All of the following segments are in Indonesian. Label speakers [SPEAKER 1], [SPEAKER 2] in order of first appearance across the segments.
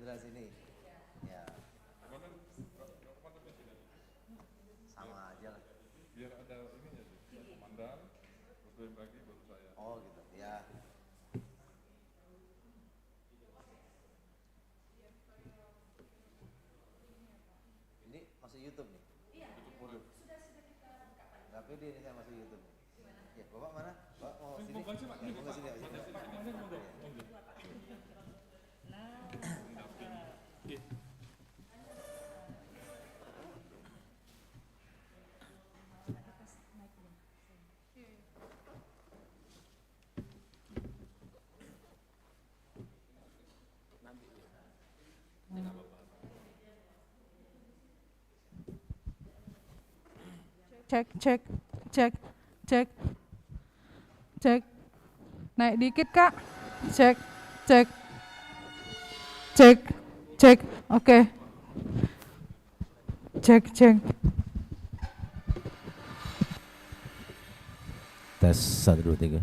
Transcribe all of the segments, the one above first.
[SPEAKER 1] sebelah sini. Ya. Sama aja lah.
[SPEAKER 2] Biar ada ininya sih, komandan, terus lagi baru saya.
[SPEAKER 1] Oh gitu, ya. Ini masuk YouTube nih?
[SPEAKER 3] Iya, sudah kita buka.
[SPEAKER 1] Gak pede ini saya masuk YouTube nih. Ya, Bapak mana? Bapak mau sini?
[SPEAKER 2] Monggo sih, Pak.
[SPEAKER 1] Ya, monggo sini, Pak.
[SPEAKER 2] Monggo.
[SPEAKER 4] Cek, cek, cek, cek, cek. Naik dikit kak. Cek, cek, cek, cek. Oke. Cek, cek.
[SPEAKER 5] Tes 1, 2, 3.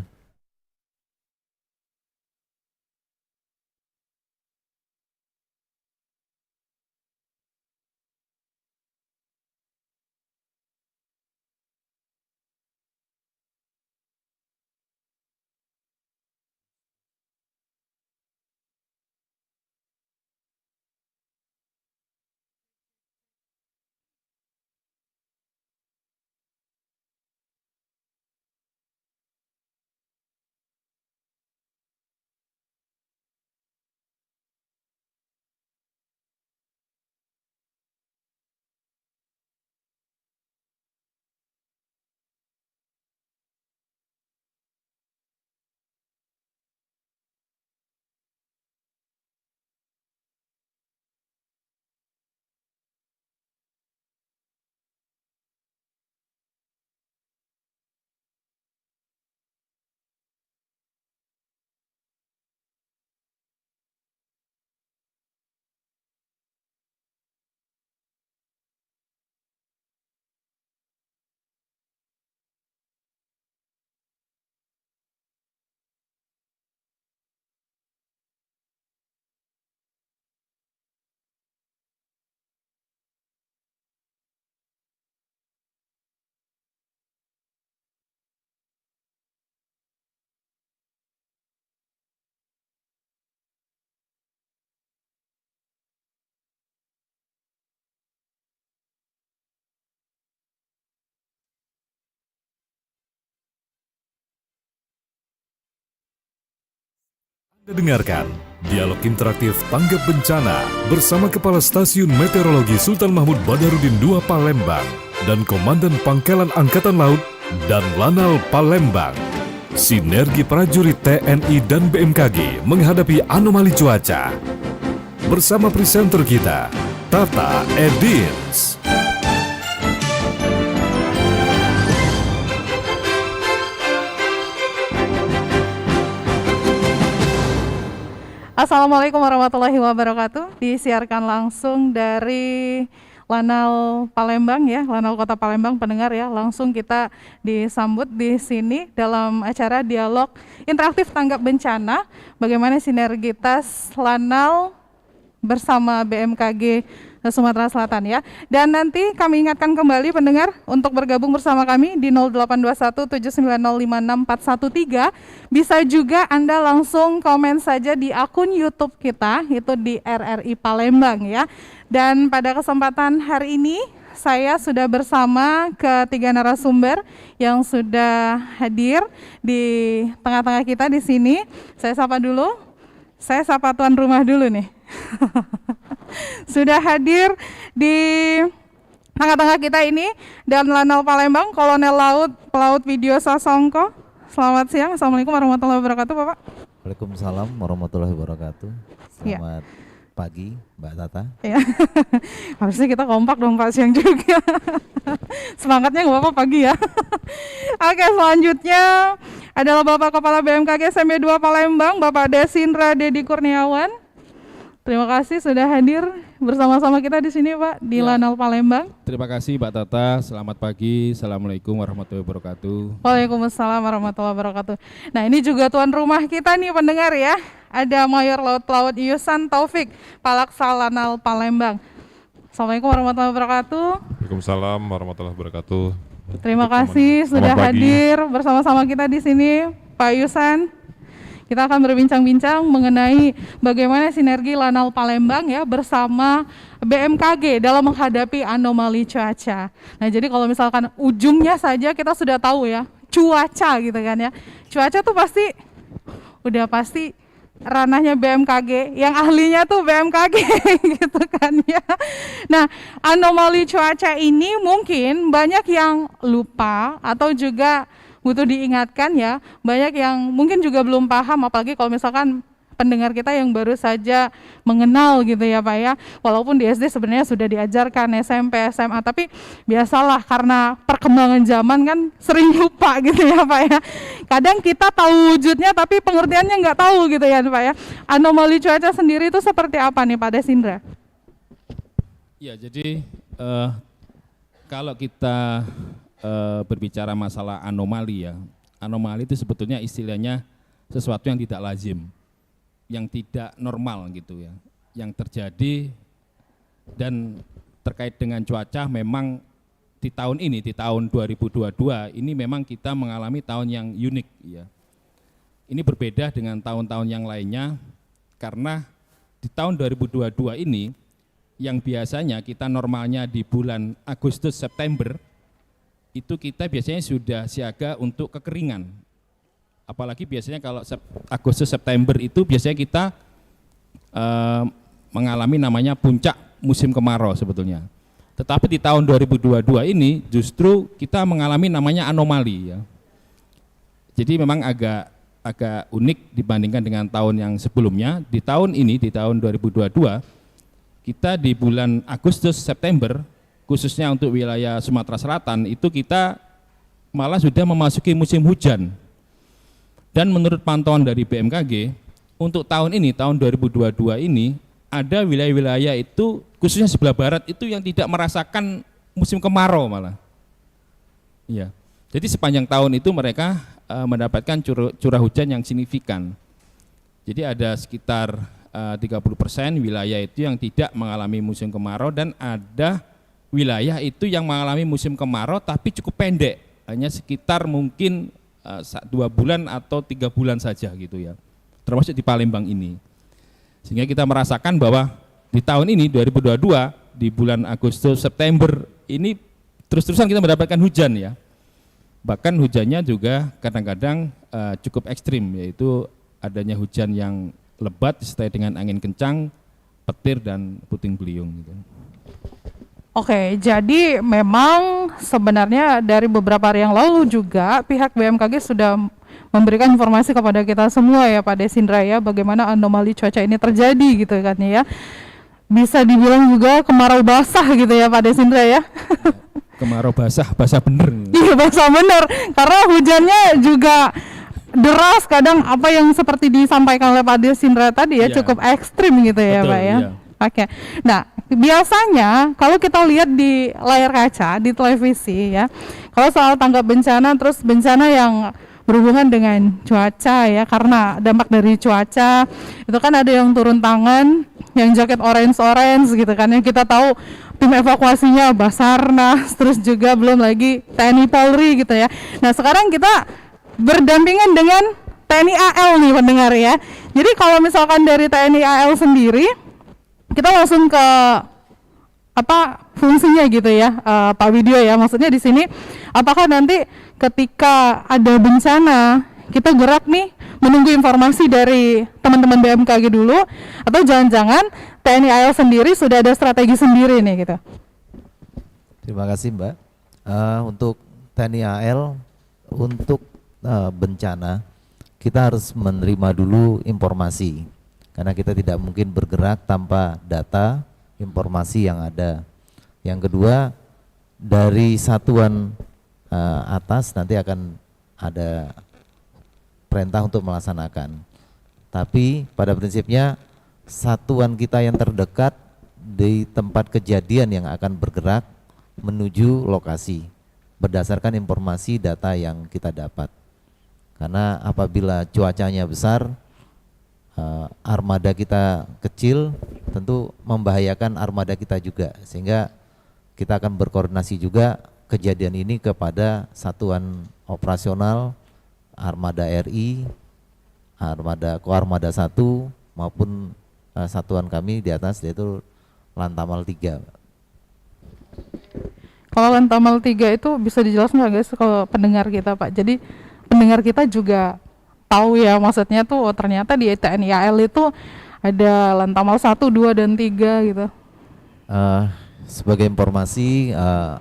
[SPEAKER 6] Anda dengarkan dialog interaktif tanggap bencana bersama Kepala Stasiun Meteorologi Sultan Mahmud Badarudin II Palembang dan Komandan Pangkalan Angkatan Laut dan Lanal Palembang. Sinergi prajurit TNI dan BMKG menghadapi anomali cuaca. Bersama presenter kita, Tata Edins.
[SPEAKER 4] Assalamualaikum warahmatullahi wabarakatuh. Disiarkan langsung dari Lanal Palembang ya, Lanal Kota Palembang pendengar ya. Langsung kita disambut di sini dalam acara dialog interaktif tanggap bencana. Bagaimana sinergitas Lanal bersama BMKG Sumatera Selatan ya. Dan nanti kami ingatkan kembali pendengar untuk bergabung bersama kami di 082179056413. Bisa juga Anda langsung komen saja di akun YouTube kita, itu di RRI Palembang ya. Dan pada kesempatan hari ini saya sudah bersama ketiga narasumber yang sudah hadir di tengah-tengah kita di sini. Saya sapa dulu. Saya sapa tuan rumah dulu nih. Sudah hadir di tengah-tengah kita ini dan Lanal Palembang Kolonel Laut Pelaut Widyo Sasongko. Selamat siang. Assalamualaikum warahmatullahi wabarakatuh, Bapak.
[SPEAKER 5] Waalaikumsalam warahmatullahi wabarakatuh. Selamat pagi, Mbak Tata.
[SPEAKER 4] Ya. Harusnya kita kompak dong Pak, siang juga. Semangatnya nggak apa-apa pagi ya. Oke, selanjutnya adalah Bapak Kepala BMKG SMB 2 Palembang, Bapak Desindra Dedi Kurniawan. Terima kasih sudah hadir bersama-sama kita di sini Pak, di Lanal Palembang.
[SPEAKER 7] Terima kasih Mbak Tata, selamat pagi, Assalamualaikum warahmatullahi wabarakatuh.
[SPEAKER 4] Waalaikumsalam warahmatullahi wabarakatuh. Nah ini juga tuan rumah kita nih pendengar ya, ada Mayor Laut Pelaut Yusan Taufik, Palaksanal Palembang. Assalamualaikum warahmatullahi wabarakatuh.
[SPEAKER 2] Waalaikumsalam warahmatullahi wabarakatuh.
[SPEAKER 4] Terima kasih sudah
[SPEAKER 2] Selamat pagi.
[SPEAKER 4] hadir bersama-sama kita di sini, Pak Yusan. Kita akan berbincang-bincang mengenai bagaimana sinergi Lanal Palembang ya bersama BMKG dalam menghadapi anomali cuaca. Nah, jadi kalau misalkan ujungnya saja kita sudah tahu ya, cuaca gitu kan ya. Cuaca tuh udah pasti ranahnya BMKG, yang ahlinya tuh BMKG gitu kan ya. Nah, anomali cuaca ini mungkin banyak yang lupa atau juga butuh diingatkan ya, banyak yang mungkin juga belum paham, apalagi kalau misalkan pendengar kita yang baru saja mengenal gitu ya Pak ya, walaupun di SD sebenarnya sudah diajarkan, SMP, SMA, tapi biasalah karena perkembangan zaman kan sering lupa gitu ya Pak ya. Kadang kita tahu wujudnya tapi pengertiannya nggak tahu gitu ya Pak ya. Anomali cuaca sendiri itu seperti apa nih Pak Desindra?
[SPEAKER 7] Ya, jadi kalau kita berbicara masalah anomali ya, anomali itu sebetulnya istilahnya sesuatu yang tidak lazim, yang tidak normal gitu ya, yang terjadi. Dan terkait dengan cuaca memang di tahun ini, di tahun 2022 ini memang kita mengalami tahun yang unik ya. Ini berbeda dengan tahun-tahun yang lainnya karena di tahun 2022 ini yang biasanya kita normalnya di bulan Agustus September itu kita biasanya sudah siaga untuk kekeringan. Apalagi biasanya kalau Agustus September itu biasanya kita mengalami namanya puncak musim kemarau sebetulnya. Tetapi di tahun 2022 ini justru kita mengalami namanya anomali ya. Jadi memang agak unik dibandingkan dengan tahun yang sebelumnya. Di tahun ini, di tahun 2022, kita di bulan Agustus September khususnya untuk wilayah Sumatera Selatan itu kita malah sudah memasuki musim hujan. Dan menurut pantauan dari BMKG untuk tahun ini, tahun 2022 ini ada wilayah-wilayah itu khususnya sebelah barat itu yang tidak merasakan musim kemarau malah. Iya. Jadi sepanjang tahun itu mereka mendapatkan curah hujan yang signifikan. Jadi ada sekitar 30% wilayah itu yang tidak mengalami musim kemarau dan ada wilayah itu yang mengalami musim kemarau tapi cukup pendek, hanya sekitar mungkin 2 bulan atau 3 bulan saja gitu ya, termasuk di Palembang ini. Sehingga kita merasakan bahwa di tahun ini 2022 di bulan Agustus September ini terus-terusan kita mendapatkan hujan ya, bahkan hujannya juga kadang-kadang cukup ekstrim, yaitu adanya hujan yang lebat disertai dengan angin kencang, petir dan puting beliung gitu.
[SPEAKER 4] Oke, jadi memang sebenarnya dari beberapa hari yang lalu juga pihak BMKG sudah memberikan informasi kepada kita semua ya Pak Desindra ya, bagaimana anomali cuaca ini terjadi gitu kan ya. Bisa dibilang juga kemarau basah gitu ya Pak Desindra ya.
[SPEAKER 7] Kemarau basah bener.
[SPEAKER 4] Iya basah bener, karena hujannya juga deras, kadang apa yang seperti disampaikan oleh Pak Desindra tadi ya,
[SPEAKER 7] Iya.
[SPEAKER 4] cukup ekstrim gitu ya
[SPEAKER 7] Betul,
[SPEAKER 4] Pak ya.
[SPEAKER 7] iya.
[SPEAKER 4] Oke, nah biasanya kalau kita lihat di layar kaca, di televisi ya, kalau soal tanggap bencana, terus bencana yang berhubungan dengan cuaca ya, karena dampak dari cuaca, itu kan ada yang turun tangan, yang jaket orange gitu kan, yang kita tahu tim evakuasinya Basarnas, terus juga belum lagi TNI Polri gitu ya. Nah sekarang kita berdampingan dengan TNI AL nih pendengar ya. Jadi kalau misalkan dari TNI AL sendiri, kita langsung ke apa fungsinya gitu ya, Pak Widyo ya. Maksudnya di sini apakah nanti ketika ada bencana kita gerak nih menunggu informasi dari teman-teman BMKG dulu, atau jangan-jangan TNI AL sendiri sudah ada strategi sendiri nih gitu?
[SPEAKER 5] Terima kasih Mbak. Untuk TNI AL, untuk bencana kita harus menerima dulu informasi, karena kita tidak mungkin bergerak tanpa data informasi yang ada. Yang kedua, dari satuan atas nanti akan ada perintah untuk melaksanakan. Tapi pada prinsipnya satuan kita yang terdekat di tempat kejadian yang akan bergerak menuju lokasi berdasarkan informasi data yang kita dapat. Karena apabila cuacanya besar, armada kita kecil, tentu membahayakan armada kita juga, sehingga kita akan berkoordinasi juga kejadian ini kepada satuan operasional Armada RI, Koarmada 1 maupun satuan kami di atas, yaitu Lantamal 3.
[SPEAKER 4] Kalau Lantamal 3 itu bisa dijelaskan nggak guys kalau pendengar kita Pak? Jadi pendengar kita juga tahu ya, maksudnya tuh ternyata di TNI AL itu ada Lantamal 1, 2, dan 3 gitu.
[SPEAKER 5] Sebagai informasi,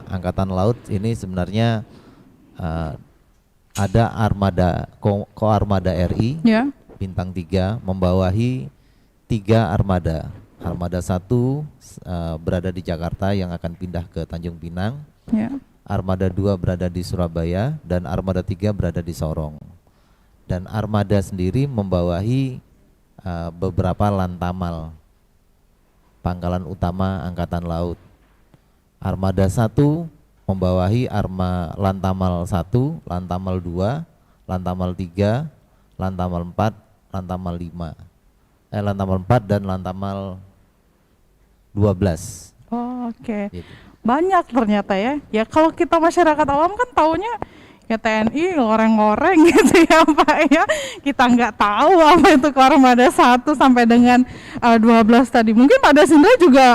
[SPEAKER 5] Angkatan Laut ini sebenarnya ada armada Koarmada RI,
[SPEAKER 4] Ya.
[SPEAKER 5] bintang 3 membawahi 3 armada. Armada 1 berada di Jakarta yang akan pindah ke Tanjung Pinang.
[SPEAKER 4] Ya.
[SPEAKER 5] Armada 2 berada di Surabaya dan armada 3 berada di Sorong. Dan armada sendiri membawahi beberapa lantamal, pangkalan utama Angkatan Laut. Armada 1 membawahi Lantamal 1, Lantamal 2, Lantamal 3, Lantamal 4, Lantamal 5. Lantamal 4 dan Lantamal 12.
[SPEAKER 4] Oh, oke.
[SPEAKER 5] Gitu.
[SPEAKER 4] Banyak ternyata ya. Ya kalau kita masyarakat awam kan taunya ya TNI ngoreng-ngoreng gitu ya Pak ya. Kita nggak tahu apa itu Koarmada 1 sampai dengan 12 tadi. Mungkin Pak Dasindra juga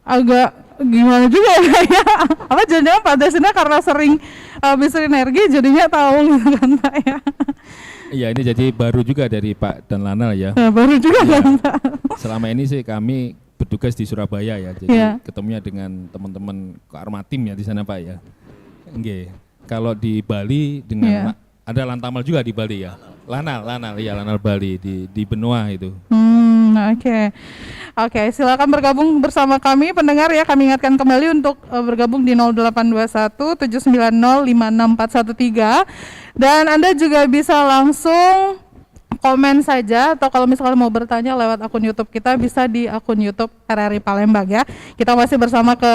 [SPEAKER 4] agak gimana juga ya. Apa jangan-jangan Pak Dasindra karena sering habis sinergi jadinya tahu gitu kan Pak ya.
[SPEAKER 7] Iya, ini jadi baru juga dari Pak dan Lanal ya.
[SPEAKER 4] Nah, baru juga
[SPEAKER 7] Ya,
[SPEAKER 4] kan Pak.
[SPEAKER 7] selama ini sih kami bertugas di Surabaya ya, jadi
[SPEAKER 4] Ya.
[SPEAKER 7] ketemunya dengan teman-teman Koarmatim ya di sana Pak ya. Nggih. Kalau di Bali dengan
[SPEAKER 4] Ya.
[SPEAKER 7] ada Lantamal juga di Bali ya. Lanal ya, Lanal Bali di Benua itu.
[SPEAKER 4] Oke, silakan bergabung bersama kami pendengar ya. Kami ingatkan kembali untuk bergabung di 0821 790 56413 dan Anda juga bisa langsung komen saja, atau kalau misalkan mau bertanya lewat akun YouTube kita bisa di akun YouTube RRI Palembang ya. Kita masih bersama ke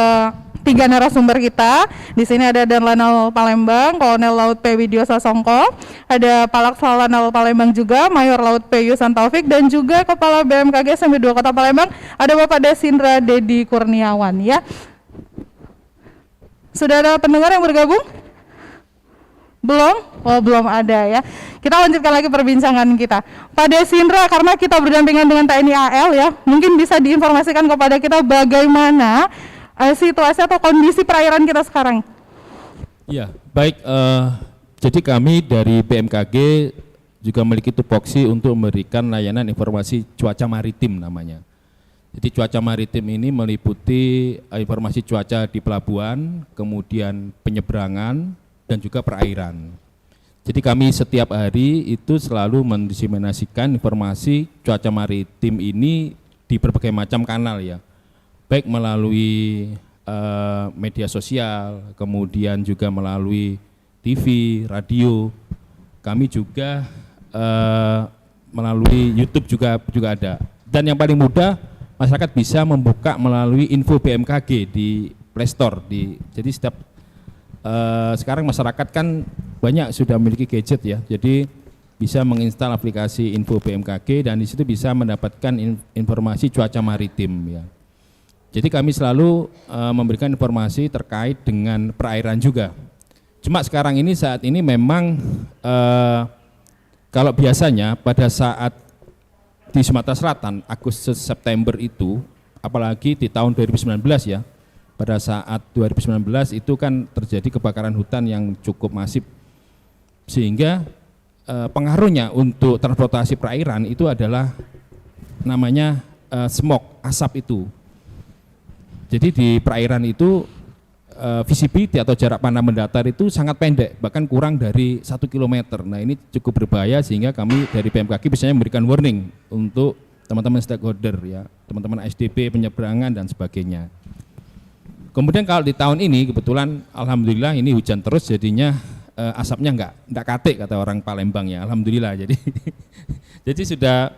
[SPEAKER 4] 3 narasumber kita. Di sini ada Dan Lanal Palembang, Kolonel Laut P. Widyo Sasongko, ada Palaksal Lanal Palembang juga, Mayor Laut P. Yusan Taufik, dan juga Kepala BMKG SMB 2 Kota Palembang, ada Bapak Dasindra Dedi Kurniawan ya. Sudah ada pendengar yang bergabung? Belum? Oh, belum ada ya. Kita lanjutkan lagi perbincangan kita. Pak Dasindra, karena kita berdampingan dengan TNI AL ya, mungkin bisa diinformasikan kepada kita bagaimana situasi atau kondisi perairan kita sekarang.
[SPEAKER 7] Iya, baik. Jadi kami dari BMKG juga memiliki tupoksi untuk memberikan layanan informasi cuaca maritim namanya. Jadi cuaca maritim ini meliputi informasi cuaca di pelabuhan, kemudian penyeberangan, dan juga perairan. Jadi kami setiap hari itu selalu mendiseminasikan informasi cuaca maritim ini di berbagai macam kanal ya. Baik melalui media sosial, kemudian juga melalui TV, radio. Kami juga melalui YouTube juga ada. Dan yang paling mudah, masyarakat bisa membuka melalui info BMKG di Play Store. Jadi setiap sekarang masyarakat kan banyak sudah memiliki gadget ya. Jadi bisa menginstal aplikasi info BMKG dan di situ bisa mendapatkan informasi cuaca maritim ya. Jadi kami selalu memberikan informasi terkait dengan perairan juga. Cuma sekarang ini saat ini memang kalau biasanya pada saat di Sumatera Selatan Agustus September itu, apalagi di tahun 2019 ya, pada saat 2019 itu kan terjadi kebakaran hutan yang cukup masif, sehingga pengaruhnya untuk transportasi perairan itu adalah namanya smog, asap itu. Jadi di perairan itu visibility atau jarak pandang mendatar itu sangat pendek, bahkan kurang dari 1 km. Nah ini cukup berbahaya sehingga kami dari BMKG biasanya memberikan warning untuk teman-teman stakeholder ya, teman-teman ASDP, penyeberangan dan sebagainya. Kemudian kalau di tahun ini kebetulan alhamdulillah ini hujan terus jadinya asapnya enggak katik kata orang Palembang ya, alhamdulillah. Jadi sudah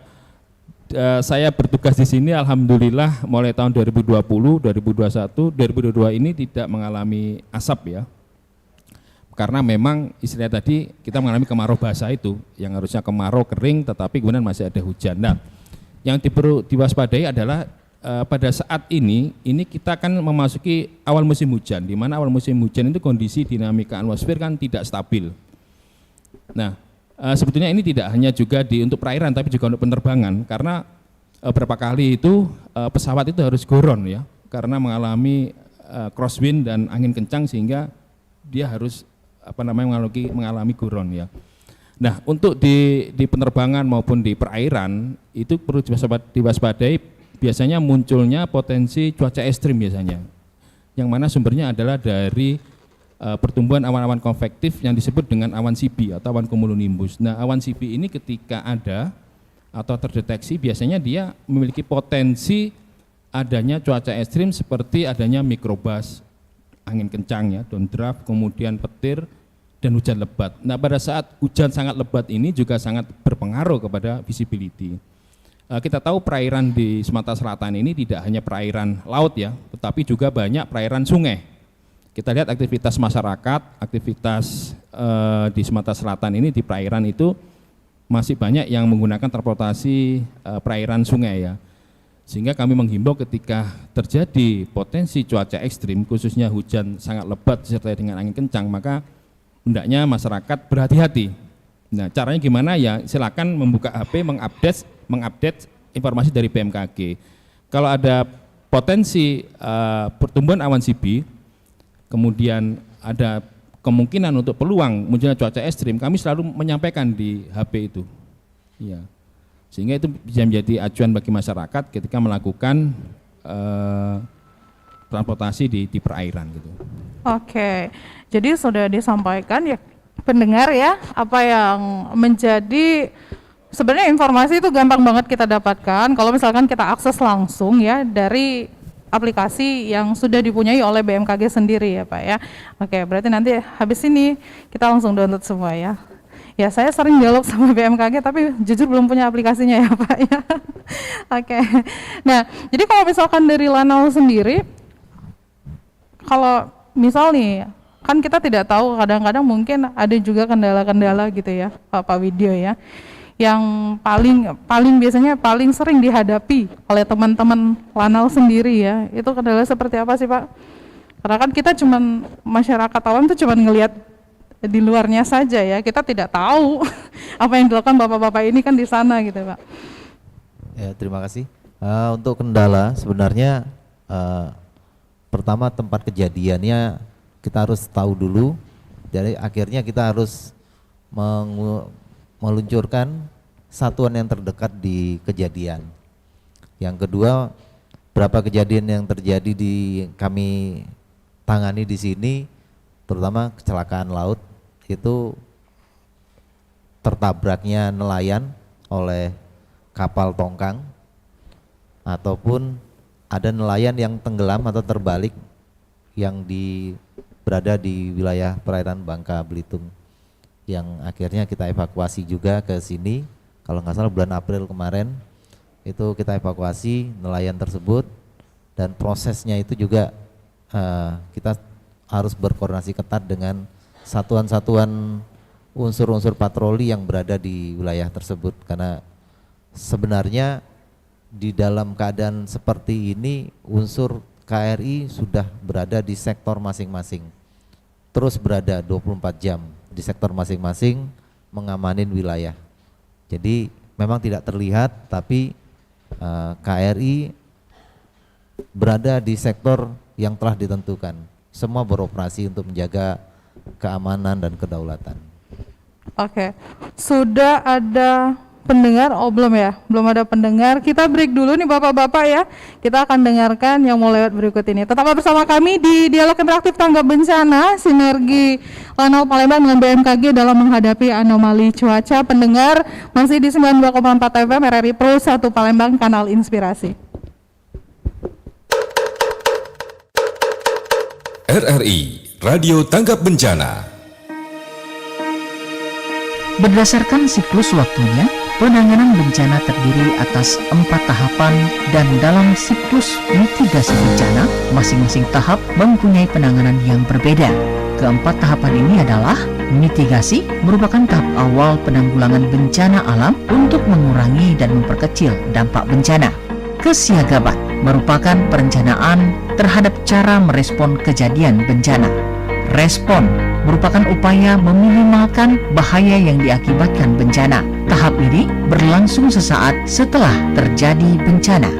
[SPEAKER 7] saya bertugas di sini alhamdulillah mulai tahun 2020, 2021, 2022 ini tidak mengalami asap ya. Karena memang istilahnya tadi kita mengalami kemarau basah itu, yang harusnya kemarau kering tetapi kemudian masih ada hujan. Nah, yang perlu diwaspadai adalah pada saat ini kita akan memasuki awal musim hujan, di mana awal musim hujan itu kondisi dinamika atmosfer kan tidak stabil. Nah, sebetulnya ini tidak hanya juga untuk perairan tapi juga untuk penerbangan, karena beberapa kali itu pesawat itu harus goron ya, karena mengalami crosswind dan angin kencang sehingga dia harus mengalami goron ya. Nah, untuk di penerbangan maupun di perairan itu perlu diwaspadai biasanya munculnya potensi cuaca ekstrim biasanya, yang mana sumbernya adalah dari pertumbuhan awan-awan konvektif yang disebut dengan awan CB atau awan cumulonimbus. Nah, awan CB ini ketika ada atau terdeteksi biasanya dia memiliki potensi adanya cuaca ekstrim seperti adanya microburst, angin kencang ya, downdraft, kemudian petir dan hujan lebat. Nah, pada saat hujan sangat lebat ini juga sangat berpengaruh kepada visibility. Kita tahu perairan di Sumatera Selatan ini tidak hanya perairan laut ya, tetapi juga banyak perairan sungai. Kita lihat aktivitas masyarakat, aktivitas di Sumatera Selatan ini di perairan itu masih banyak yang menggunakan transportasi perairan sungai ya. Sehingga kami menghimbau ketika terjadi potensi cuaca ekstrim, khususnya hujan sangat lebat disertai dengan angin kencang, maka hendaknya masyarakat berhati-hati. Nah, caranya gimana ya? Silakan membuka HP, mengupdate informasi dari BMKG. Kalau ada potensi pertumbuhan awan CB, kemudian ada kemungkinan untuk peluang munculnya cuaca ekstrim, kami selalu menyampaikan di HP itu. Ya. Sehingga itu bisa menjadi acuan bagi masyarakat ketika melakukan transportasi di perairan gitu.
[SPEAKER 4] Oke, jadi sudah disampaikan ya pendengar ya, apa yang menjadi sebenarnya informasi itu gampang banget kita dapatkan kalau misalkan kita akses langsung ya dari aplikasi yang sudah dipunyai oleh BMKG sendiri ya Pak ya. Oke, berarti nanti habis ini kita langsung download semua ya. Ya, saya sering dialog sama BMKG tapi jujur belum punya aplikasinya ya Pak ya. Oke. Nah, jadi kalau misalkan dari Lanal sendiri, kalau misal nih, kan kita tidak tahu, kadang-kadang mungkin ada juga kendala-kendala gitu ya Pak Widyo ya, yang paling biasanya paling sering dihadapi oleh teman-teman Lanal sendiri ya, itu kendala seperti apa sih Pak? Karena kan kita cuman masyarakat awam tuh cuman ngelihat di luarnya saja ya, kita tidak tahu apa yang dilakukan bapak-bapak ini kan di sana gitu Pak.
[SPEAKER 5] Ya, terima kasih. Untuk kendala sebenarnya pertama tempat kejadiannya kita harus tahu dulu, jadi akhirnya kita harus meluncurkan satuan yang terdekat di kejadian. Yang kedua, berapa kejadian yang terjadi di kami tangani di sini, terutama kecelakaan laut, itu tertabraknya nelayan oleh kapal tongkang, ataupun ada nelayan yang tenggelam atau terbalik yang berada di wilayah perairan Bangka Belitung, yang akhirnya kita evakuasi juga ke sini. Kalau nggak salah bulan April kemarin itu kita evakuasi nelayan tersebut, dan prosesnya itu juga kita harus berkoordinasi ketat dengan satuan-satuan unsur-unsur patroli yang berada di wilayah tersebut, karena sebenarnya di dalam keadaan seperti ini unsur KRI sudah berada di sektor masing-masing, terus berada 24 jam di sektor masing-masing mengamanin wilayah. Jadi memang tidak terlihat, tapi KRI berada di sektor yang telah ditentukan, semua beroperasi untuk menjaga keamanan dan kedaulatan.
[SPEAKER 4] Oke, sudah ada pendengar? Oh belum ya, belum ada pendengar. Kita break dulu nih bapak-bapak ya. Kita akan dengarkan yang mau lewat berikut ini. Tetaplah bersama kami di Dialog Interaktif Tanggap Bencana, sinergi Lanal Palembang dengan BMKG dalam menghadapi anomali cuaca. Pendengar masih di 92,4 FM RRI Pro 1 Palembang, kanal Inspirasi.
[SPEAKER 6] RRI Radio Tanggap Bencana.
[SPEAKER 3] Berdasarkan siklus waktunya, penanganan bencana terdiri atas 4 tahapan, dan dalam siklus mitigasi bencana, masing-masing tahap mempunyai penanganan yang berbeda. keempat tahapan ini adalah mitigasi, merupakan tahap awal penanggulangan bencana alam untuk mengurangi dan memperkecil dampak bencana. Kesiagapan merupakan perencanaan terhadap cara merespon kejadian bencana. Respon merupakan upaya meminimalkan bahaya yang diakibatkan bencana. Tahap ini berlangsung sesaat setelah terjadi bencana.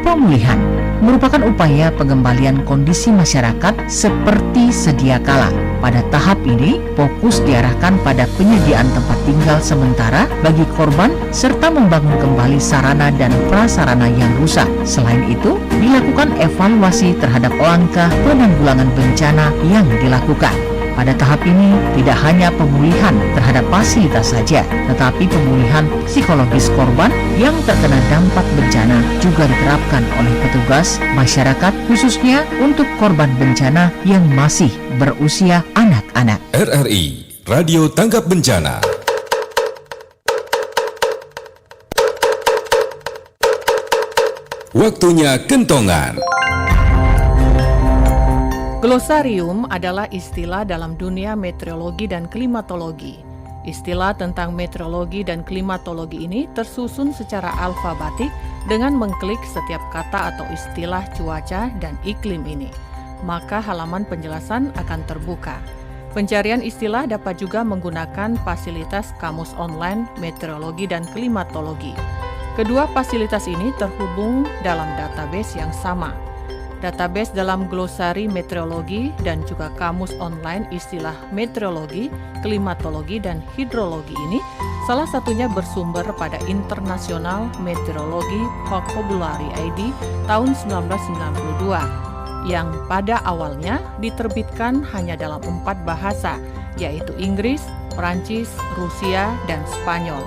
[SPEAKER 3] Pemulihan merupakan upaya pengembalian kondisi masyarakat seperti sedia kala. Pada tahap ini, fokus diarahkan pada penyediaan tempat tinggal sementara bagi korban serta membangun kembali sarana dan prasarana yang rusak. Selain itu, dilakukan evaluasi terhadap langkah penanggulangan bencana yang dilakukan. Pada tahap ini, tidak hanya pemulihan terhadap fasilitas saja, tetapi pemulihan psikologis korban yang terkena dampak bencana juga diterapkan oleh petugas masyarakat, khususnya untuk korban bencana yang masih berusia anak-anak.
[SPEAKER 6] RRI Radio Tanggap Bencana. Waktunya kentongan.
[SPEAKER 8] Glosarium adalah istilah dalam dunia meteorologi dan klimatologi. Istilah tentang meteorologi dan klimatologi ini tersusun secara alfabetik dengan mengklik setiap kata atau istilah cuaca dan iklim ini. Maka halaman penjelasan akan terbuka. Pencarian istilah dapat juga menggunakan fasilitas kamus online meteorologi dan klimatologi. Kedua fasilitas ini terhubung dalam database yang sama. Database dalam glosari meteorologi dan juga kamus online istilah meteorologi, klimatologi, dan hidrologi ini salah satunya bersumber pada International Meteorology Vocabulary ID tahun 1992 yang pada awalnya diterbitkan hanya dalam 4 bahasa, yaitu Inggris, Prancis, Rusia, dan Spanyol.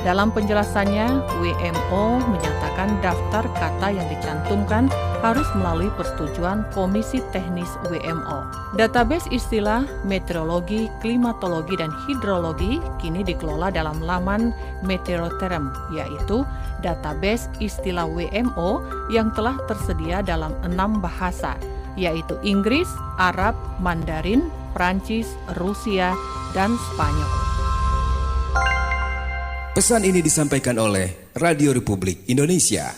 [SPEAKER 8] Dalam penjelasannya, WMO menyatakan daftar kata yang dicantumkan harus melalui persetujuan Komisi Teknis WMO. Database istilah meteorologi, klimatologi, dan hidrologi kini dikelola dalam laman Meteoterm, yaitu database istilah WMO yang telah tersedia dalam 6 bahasa, yaitu Inggris, Arab, Mandarin, Prancis, Rusia, dan Spanyol.
[SPEAKER 9] Pesan ini disampaikan oleh Radio Republik Indonesia.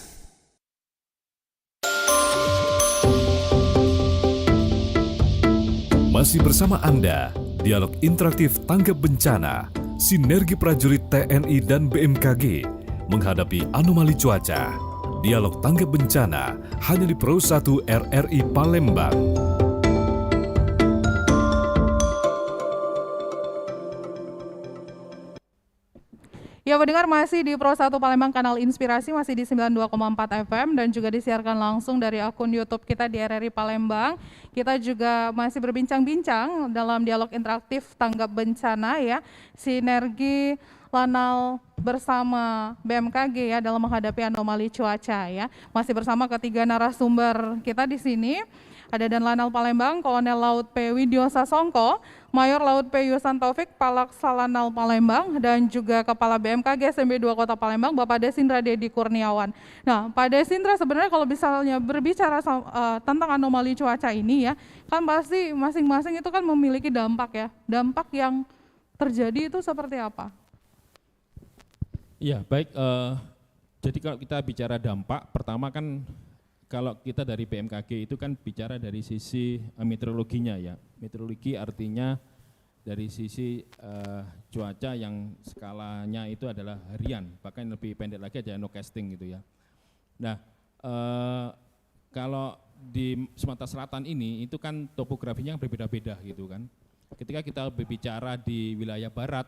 [SPEAKER 6] Masih bersama Anda, Dialog Interaktif Tanggap Bencana, Sinergi Prajurit TNI dan BMKG menghadapi anomali cuaca. Dialog Tanggap Bencana hanya di Pro 1 RRI Palembang.
[SPEAKER 4] Ya, pendengar, masih di Pro 1 Palembang Kanal Inspirasi, masih di 92,4 FM dan juga disiarkan langsung dari akun YouTube kita di RRI Palembang. Kita juga masih berbincang-bincang dalam dialog interaktif tanggap bencana ya, sinergi Lanal bersama BMKG ya dalam menghadapi anomali cuaca ya. Masih bersama ketiga narasumber kita di sini. Ada Dan Lanal Palembang, Kolonel Laut P. Widyo Sasongko, Mayor Laut P. Yusan Taufik, Palaksa Lanal Palembang, dan juga Kepala BMKG SMB 2 Kota Palembang, Bapak Desindra Dedi Kurniawan. Nah, Pak Desindra, sebenarnya kalau misalnya berbicara tentang anomali cuaca ini ya, kan pasti masing-masing itu kan memiliki dampak ya. Dampak yang terjadi itu seperti apa?
[SPEAKER 7] Ya, baik. Jadi kalau kita bicara dampak, pertama kan kalau kita dari BMKG itu kan bicara dari sisi meteorologinya ya. Meteorologi artinya dari sisi cuaca yang skalanya itu adalah harian, bahkan lebih pendek lagi aja nowcasting gitu ya. Nah, kalau di Sumatera Selatan ini itu kan topografinya berbeda-beda gitu kan. Ketika kita berbicara di wilayah barat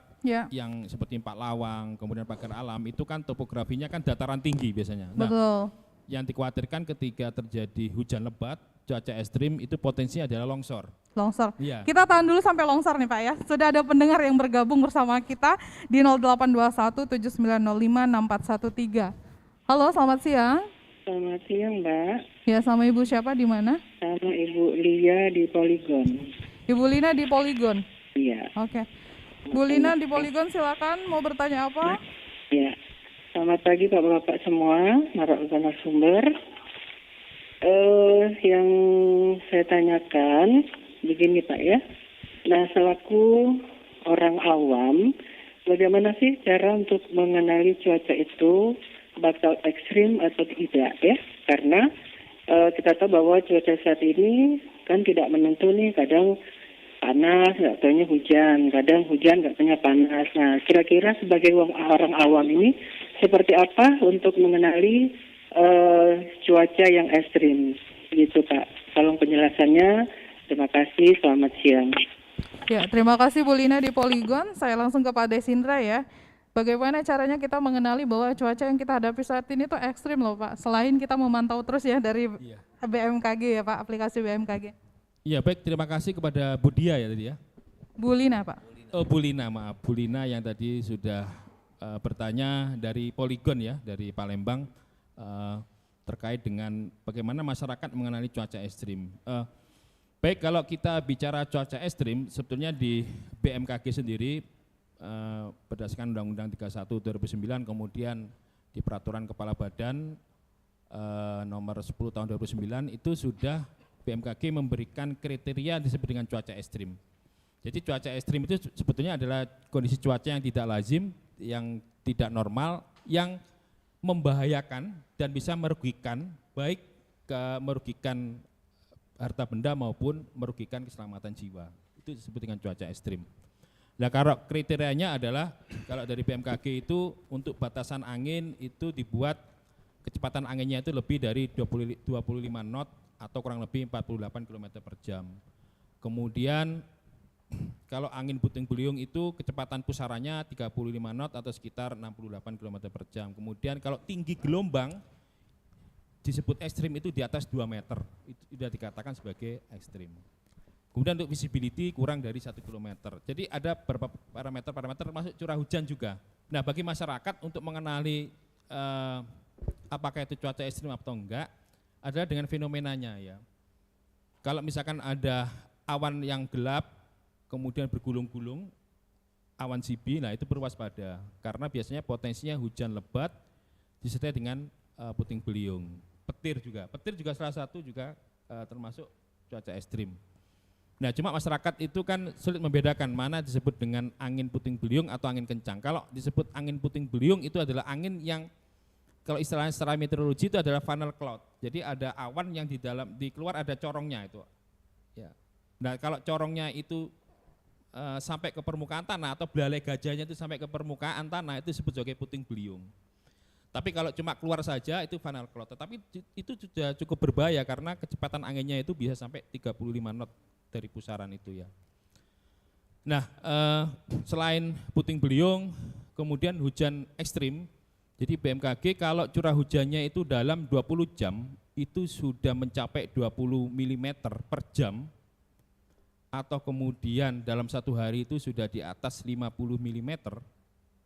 [SPEAKER 7] yang seperti Pak Lawang, kemudian Pagar Alam, itu kan topografinya kan dataran tinggi biasanya. Nah,
[SPEAKER 4] betul.
[SPEAKER 7] Yang dikhawatirkan ketika terjadi hujan lebat, cuaca ekstrim itu potensinya adalah longsor.
[SPEAKER 4] Longsor.
[SPEAKER 7] Ya.
[SPEAKER 4] Kita tahan dulu sampai longsor nih Pak ya. Sudah ada pendengar yang bergabung bersama kita di 0821 7905 6413. Halo, selamat siang.
[SPEAKER 10] Selamat siang, Mbak.
[SPEAKER 4] Ya, sama Ibu siapa di mana?
[SPEAKER 10] Sama Ibu Lia di Poligon.
[SPEAKER 4] Ibu Lina di Poligon.
[SPEAKER 10] Iya.
[SPEAKER 4] Oke. Bu Lina di Poligon, silakan mau bertanya apa?
[SPEAKER 10] Iya. Selamat pagi Bapak-Bapak semua, narasumber. Yang saya tanyakan begini Pak ya, Nah, selaku orang awam, bagaimana sih cara untuk mengenali cuaca itu bakal ekstrim atau tidak ya? Karena kita tahu bahwa cuaca saat ini kan tidak menentu nih, kadang panas, nggak taunya hujan, kadang hujan nggak taunya panas. Nah, kira-kira sebagai orang awam ini seperti apa untuk mengenali cuaca yang ekstrim? Gitu Pak, tolong penjelasannya. Terima kasih, selamat siang.
[SPEAKER 4] Ya, terima kasih Bu Lina di Polygon. Saya langsung ke Pak Desindra ya. Bagaimana caranya kita mengenali bahwa cuaca yang kita hadapi saat ini tuh ekstrim loh Pak. Selain kita memantau terus ya dari BMKG ya Pak, aplikasi BMKG.
[SPEAKER 7] Iya baik, terima kasih kepada Bu Dia ya tadi ya.
[SPEAKER 4] Bu Lina Pak.
[SPEAKER 7] Oh Bu Lina, maaf. Bu Lina yang tadi sudah bertanya dari Polygon ya, dari Palembang terkait dengan bagaimana masyarakat mengenali cuaca ekstrim. Baik, kalau kita bicara cuaca ekstrim, sebetulnya di BMKG sendiri berdasarkan Undang-Undang 31 2009, kemudian di Peraturan Kepala Badan nomor 10 tahun 2009 itu sudah BMKG memberikan kriteria disebut dengan cuaca ekstrim. Jadi cuaca ekstrim itu sebetulnya adalah kondisi cuaca yang tidak lazim, yang tidak normal, yang membahayakan dan bisa merugikan, baik merugikan harta benda maupun merugikan keselamatan jiwa. Itu disebut dengan cuaca ekstrim. Nah, kalau kriterianya adalah kalau dari BMKG itu untuk batasan angin itu dibuat kecepatan anginnya itu lebih dari 25 knot atau kurang lebih 48 km per jam. Kemudian kalau angin puting beliung itu kecepatan pusarannya 35 knot atau sekitar 68 km per jam. Kemudian kalau tinggi gelombang disebut ekstrim itu di atas 2 meter, itu sudah dikatakan sebagai ekstrim. Kemudian untuk visibility kurang dari 1 km. Jadi ada beberapa parameter termasuk curah hujan juga. Nah, bagi masyarakat untuk mengenali apakah itu cuaca ekstrim atau enggak adalah dengan fenomenanya ya. Kalau misalkan ada awan yang gelap kemudian bergulung-gulung, awan sibi, nah itu perlu waspada karena biasanya potensinya hujan lebat disertai dengan puting beliung. Petir juga salah satu juga termasuk cuaca ekstrim. Nah, cuma masyarakat itu kan sulit membedakan mana disebut dengan angin puting beliung atau angin kencang. Kalau disebut angin puting beliung itu adalah angin yang kalau istilahnya secara meteorologi itu adalah funnel cloud. Jadi ada awan yang di keluar ada corongnya itu. Ya. Nah, kalau corongnya itu sampai ke permukaan tanah atau belalai gajahnya itu sampai ke permukaan tanah itu disebut sebagai puting beliung. Tapi kalau cuma keluar saja itu funnel cloud. Tetapi itu sudah cukup berbahaya karena kecepatan anginnya itu bisa sampai 35 knot dari pusaran itu ya. Nah, selain puting beliung, kemudian hujan ekstrim. Jadi BMKG kalau curah hujannya itu dalam 20 jam itu sudah mencapai 20 mm per jam atau kemudian dalam satu hari itu sudah di atas 50 mm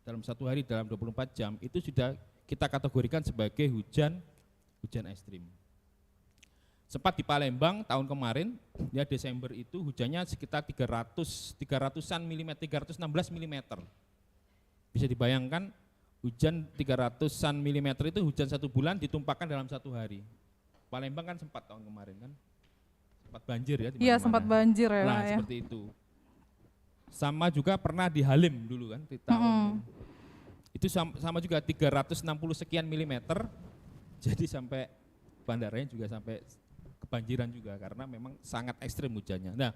[SPEAKER 7] dalam satu hari dalam 24 jam itu sudah kita kategorikan sebagai hujan ekstrim. Sempat di Palembang tahun kemarin ya Desember itu hujannya sekitar 300-an mm, 316 mm. Bisa dibayangkan hujan 300-an mm itu hujan satu bulan ditumpahkan dalam satu hari. Palembang kan sempat tahun kemarin kan, sempat banjir ya.
[SPEAKER 4] Iya sempat banjir ya.
[SPEAKER 7] Nah seperti itu. Sama juga pernah di Halim dulu kan di tahun itu sama juga 360 sekian milimeter, jadi sampai bandaranya juga sampai kebanjiran juga karena memang sangat ekstrim hujannya. Nah,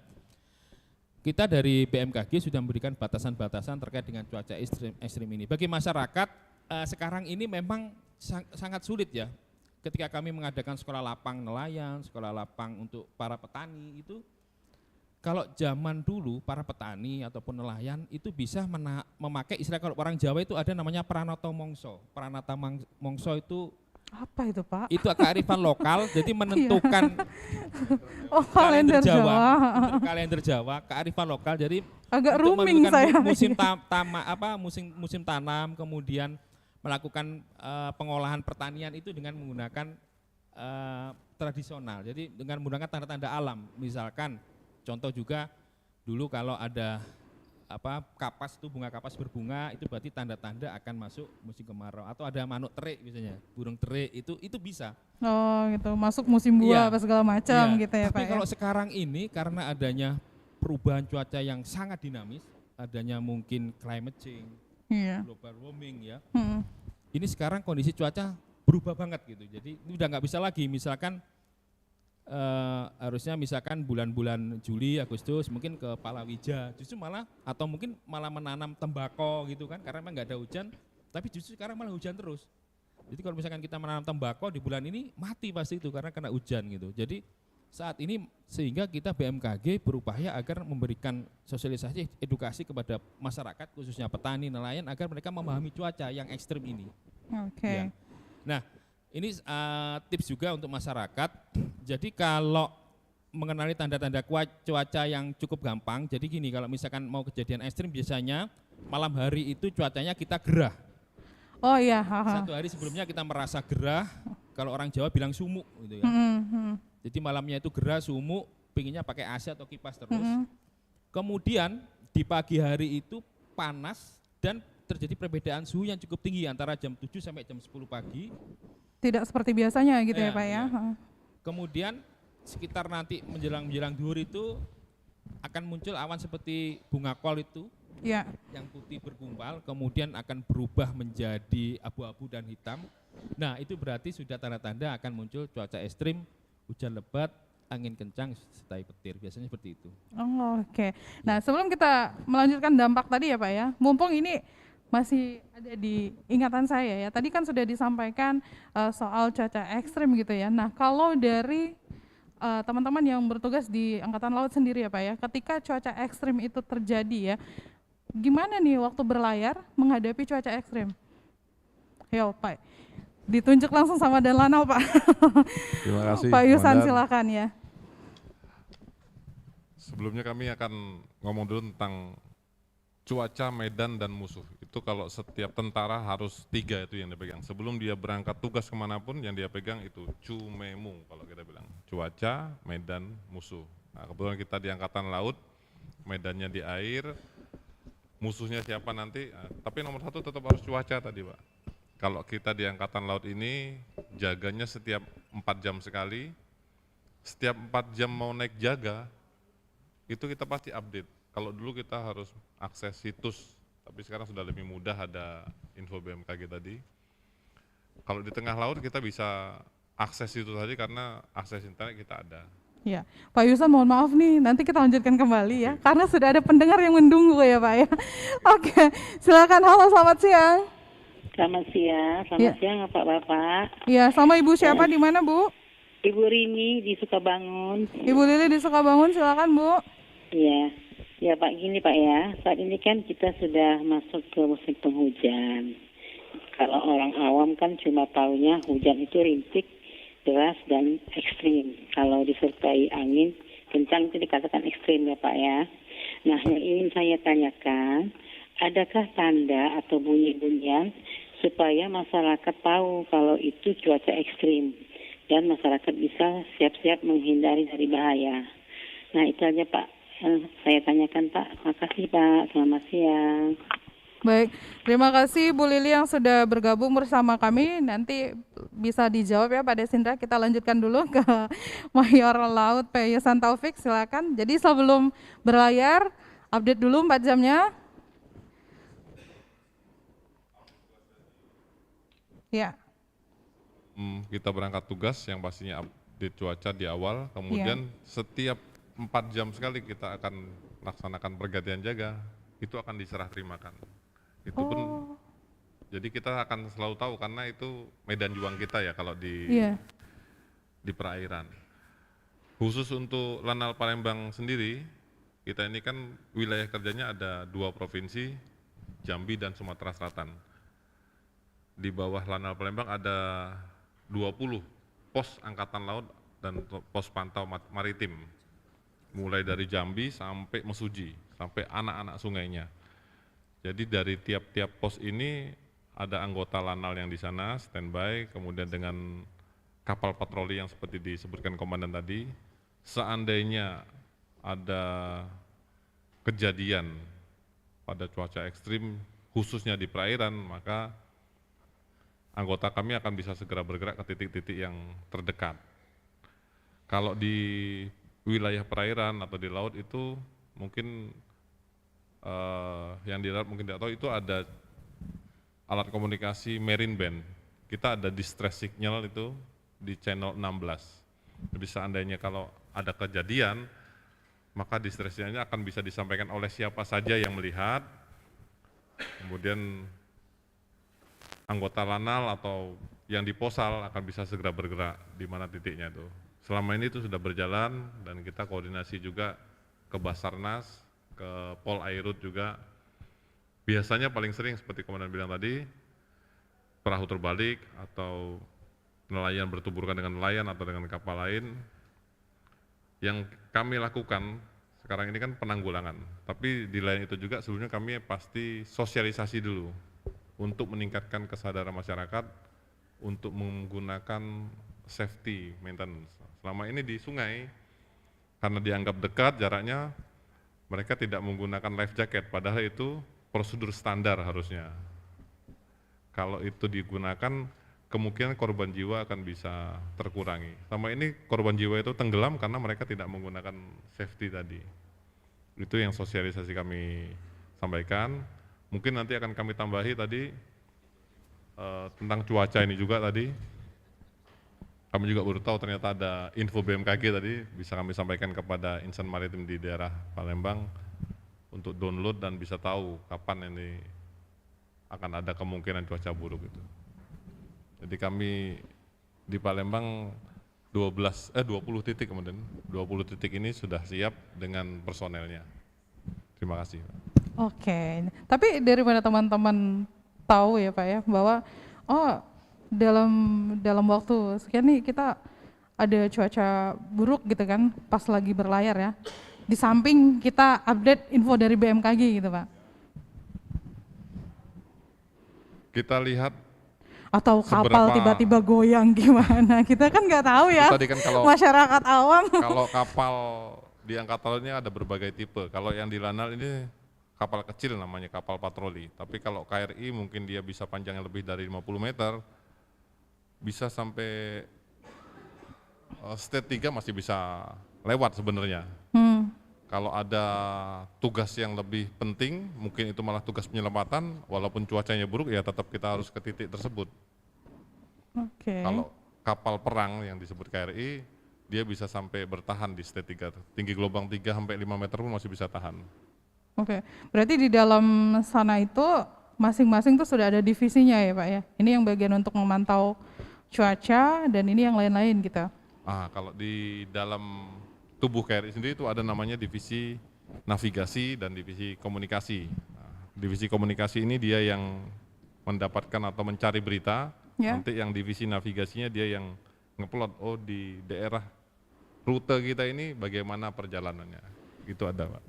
[SPEAKER 7] kita dari BMKG sudah memberikan batasan-batasan terkait dengan cuaca ekstrim ini. Bagi masyarakat sekarang ini memang sangat sulit ya. Ketika kami mengadakan sekolah lapang nelayan, sekolah lapang untuk para petani itu, kalau zaman dulu para petani ataupun nelayan itu bisa memakai istilah kalau orang Jawa itu ada namanya pranata mongso. Pranata mongso itu
[SPEAKER 4] apa itu Pak?
[SPEAKER 7] Itu kearifan lokal, jadi menentukan
[SPEAKER 4] kalender Jawa.
[SPEAKER 7] Kalender Jawa, kearifan lokal. Jadi
[SPEAKER 4] agak rooming saya.
[SPEAKER 7] Musim tanam, kemudian melakukan pengolahan pertanian itu dengan menggunakan tradisional. Jadi dengan menggunakan tanda-tanda alam, misalkan contoh juga dulu kalau ada kapas itu bunga kapas berbunga itu berarti tanda-tanda akan masuk musim kemarau atau ada manuk terik misalnya burung terik itu bisa.
[SPEAKER 4] Oh gitu masuk musim buah apa segala macam gitu ya Pak.
[SPEAKER 7] Tapi kalau sekarang ini karena adanya perubahan cuaca yang sangat dinamis, adanya mungkin climate change, global warming ya. Ini sekarang kondisi cuaca berubah banget gitu. Jadi ini udah nggak bisa lagi, misalkan harusnya misalkan bulan-bulan Juli, Agustus mungkin ke palawija, justru malah atau mungkin malah menanam tembakau gitu kan, karena memang nggak ada hujan, tapi justru sekarang malah hujan terus. Jadi kalau misalkan kita menanam tembakau di bulan ini mati pasti itu karena kena hujan gitu. Jadi saat ini sehingga kita BMKG berupaya agar memberikan sosialisasi edukasi kepada masyarakat khususnya petani nelayan agar mereka memahami cuaca yang ekstrim ini.
[SPEAKER 4] Oke.
[SPEAKER 7] Ya. Nah, ini tips juga untuk masyarakat. Jadi kalau mengenali tanda-tanda cuaca yang cukup gampang, jadi gini, kalau misalkan mau kejadian ekstrim biasanya malam hari itu cuacanya kita gerah.
[SPEAKER 4] Oh iya.
[SPEAKER 7] Satu hari sebelumnya kita merasa gerah, kalau orang Jawa bilang sumuk gitu ya. Jadi malamnya itu gerah, sumuk, pinginnya pakai AC atau kipas terus. Kemudian di pagi hari itu panas dan terjadi perbedaan suhu yang cukup tinggi antara jam 7 sampai jam 10 pagi.
[SPEAKER 4] Tidak seperti biasanya gitu ya Pak ya.
[SPEAKER 7] Kemudian sekitar nanti menjelang zuhur itu akan muncul awan seperti bunga kol itu. Yang putih bergumpal, kemudian akan berubah menjadi abu-abu dan hitam. Nah, itu berarti sudah tanda-tanda akan muncul cuaca ekstrim, hujan lebat, angin kencang, sertai petir. Biasanya seperti itu.
[SPEAKER 4] Oke. Nah, sebelum kita melanjutkan dampak tadi ya Pak ya, mumpung ini masih ada di ingatan saya ya. Tadi kan sudah disampaikan soal cuaca ekstrim gitu ya. Nah, kalau dari teman-teman yang bertugas di Angkatan Laut sendiri ya Pak ya, ketika cuaca ekstrim itu terjadi ya, gimana nih waktu berlayar menghadapi cuaca ekstrim? Yo Pak, ditunjuk langsung sama Dan Lanal Pak.
[SPEAKER 2] Terima kasih
[SPEAKER 4] Pak Yusan
[SPEAKER 2] Komandan.
[SPEAKER 4] silakan ya.
[SPEAKER 2] Sebelumnya kami akan ngomong dulu tentang cuaca, medan, dan musuh. Itu kalau setiap tentara harus 3 itu yang dipegang. Sebelum dia berangkat tugas kemanapun yang dia pegang itu cumemu kalau kita bilang. Cuaca, medan, musuh. Nah, kebetulan kita di Angkatan Laut, medannya di air, musuhnya siapa nanti, tapi nomor 1 tetap harus cuaca tadi Pak. Kalau kita di Angkatan Laut ini jaganya setiap 4 jam sekali, setiap 4 jam mau naik jaga, itu kita pasti update. Kalau dulu kita harus akses situs, tapi sekarang sudah lebih mudah ada info BMKG tadi. Kalau di tengah laut kita bisa akses situs tadi karena akses internet kita ada.
[SPEAKER 4] Ya, Pak Yusan mohon maaf nih, nanti kita lanjutkan kembali ya, karena sudah ada pendengar yang menunggu ya Pak ya. Oke, silakan. Halo, selamat siang.
[SPEAKER 11] Selamat siang Bapak-Bapak.
[SPEAKER 4] Iya, sama Ibu siapa di mana Bu?
[SPEAKER 11] Ibu Rini di Sukabangun.
[SPEAKER 4] Ibu Lili di Sukabangun, silakan Bu.
[SPEAKER 11] Iya, ya Pak, gini Pak ya, saat ini kan kita sudah masuk ke musim penghujan. Kalau orang awam kan cuma taunya hujan itu rintik, deras dan ekstrim. Kalau disertai angin kencang itu dikatakan ekstrim ya Pak ya. Nah, yang ingin saya tanyakan, adakah tanda atau bunyi-bunyian supaya masyarakat tahu kalau itu cuaca ekstrim dan masyarakat bisa siap-siap menghindari dari bahaya. Nah, itu aja Pak yang saya tanyakan Pak. Makasih Pak, selamat siang.
[SPEAKER 4] Baik, terima kasih Bu Lili yang sudah bergabung bersama kami. Nanti bisa dijawab ya Pak Desindra. Kita lanjutkan dulu ke Mayor Laut P. Yusan Taufik, silakan. Jadi sebelum berlayar, update dulu 4 jamnya. Ya.
[SPEAKER 2] Kita berangkat tugas yang pastinya update cuaca di awal, kemudian setiap 4 jam sekali kita akan laksanakan pergantian jaga, itu akan diserah terimakan. Itu pun jadi kita akan selalu tahu karena itu medan juang kita ya kalau di perairan. Khusus untuk Lanal Palembang sendiri, kita ini kan wilayah kerjanya ada 2 provinsi, Jambi dan Sumatera Selatan. Di bawah Lanal Palembang ada 20 pos angkatan laut dan pos pantau maritim, mulai dari Jambi sampai Mesuji, sampai anak-anak sungainya. Jadi dari tiap-tiap pos ini ada anggota Lanal yang di sana standby, kemudian dengan kapal patroli yang seperti disebutkan komandan tadi, seandainya ada kejadian pada cuaca ekstrim khususnya di perairan, maka anggota kami akan bisa segera bergerak ke titik-titik yang terdekat. Kalau di wilayah perairan atau di laut itu mungkin yang di darat mungkin tidak tahu, itu ada alat komunikasi marine band. Kita ada distress signal itu di channel 16. Jadi seandainya kalau ada kejadian, maka distress signalnya akan bisa disampaikan oleh siapa saja yang melihat, kemudian anggota lanal atau yang di posal akan bisa segera bergerak di mana titiknya itu. Selama ini itu sudah berjalan dan kita koordinasi juga ke Basarnas, ke Pol Airut juga. Biasanya paling sering seperti komandan bilang tadi, perahu terbalik atau nelayan bertuburkan dengan nelayan atau dengan kapal lain. Yang kami lakukan sekarang ini kan penanggulangan, tapi di lain itu juga sebelumnya kami pasti sosialisasi dulu untuk meningkatkan kesadaran masyarakat untuk menggunakan safety maintenance. Selama ini di sungai, karena dianggap dekat jaraknya, mereka tidak menggunakan life jacket, padahal itu prosedur standar harusnya. Kalau itu digunakan, kemungkinan korban jiwa akan bisa terkurangi. Selama ini korban jiwa itu tenggelam karena mereka tidak menggunakan safety tadi. Itu yang sosialisasi kami sampaikan. Mungkin nanti akan kami tambahi tadi tentang cuaca ini juga tadi. Kami juga baru tahu ternyata ada info BMKG tadi, bisa kami sampaikan kepada insan maritim di daerah Palembang untuk download dan bisa tahu kapan ini akan ada kemungkinan cuaca buruk itu. Jadi kami di Palembang 20 titik kemudian, 20 titik ini sudah siap dengan personelnya. Terima kasih.
[SPEAKER 4] Oke, tapi dari mana teman-teman tahu ya Pak ya bahwa dalam waktu sekian nih kita ada cuaca buruk gitu kan pas lagi berlayar ya. Di samping kita update info dari BMKG gitu Pak.
[SPEAKER 2] Kita lihat
[SPEAKER 4] atau kapal tiba-tiba goyang gimana, kita kan nggak tahu ya.
[SPEAKER 2] Tadi kan kalau
[SPEAKER 4] masyarakat awam.
[SPEAKER 2] Kalau kapal di angkatan lautnya ada berbagai tipe. Kalau yang di Lanal ini kapal kecil namanya kapal patroli. Tapi kalau KRI mungkin dia bisa panjangnya lebih dari 50 meter, bisa sampai state 3 masih bisa lewat sebenarnya. Kalau ada tugas yang lebih penting, mungkin itu malah tugas penyelamatan, walaupun cuacanya buruk ya tetap kita harus ke titik tersebut. Kalau kapal perang yang disebut KRI, dia bisa sampai bertahan di state 3, tinggi gelombang 3 sampai 5 meter pun masih bisa tahan.
[SPEAKER 4] Berarti di dalam sana itu masing-masing tuh sudah ada divisinya ya Pak ya? Ini yang bagian untuk memantau cuaca dan ini yang lain-lain gitu.
[SPEAKER 2] Kalau di dalam tubuh KRI sendiri itu ada namanya divisi navigasi dan divisi komunikasi. Divisi komunikasi ini dia yang mendapatkan atau mencari berita, nanti yang divisi navigasinya dia yang ngeplot, di daerah rute kita ini bagaimana perjalanannya, itu ada Pak.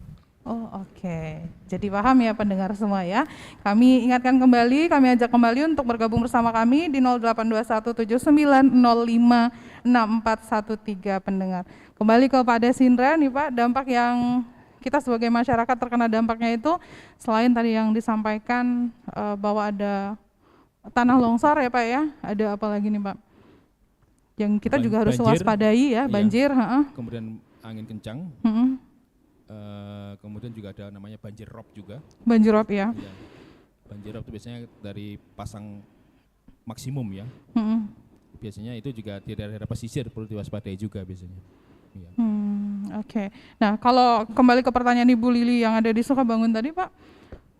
[SPEAKER 4] Jadi paham ya pendengar semua ya. Kami ingatkan kembali, kami ajak kembali untuk bergabung bersama kami di 082179056413 pendengar. Kembali ke Pak Desindra nih Pak, dampak yang kita sebagai masyarakat terkena dampaknya itu selain tadi yang disampaikan bahwa ada tanah longsor ya Pak ya, ada apa lagi nih Pak? Yang kita juga harus waspadai ya, banjir.
[SPEAKER 7] Kemudian angin kencang. Kemudian juga ada namanya banjir rob juga.
[SPEAKER 4] Banjir rob ya.
[SPEAKER 7] Banjir rob itu biasanya dari pasang maksimum ya. Biasanya itu juga di daerah pesisir perlu diwaspadai juga biasanya.
[SPEAKER 4] Nah kalau kembali ke pertanyaan Ibu Lili yang ada di Sukabangun tadi Pak,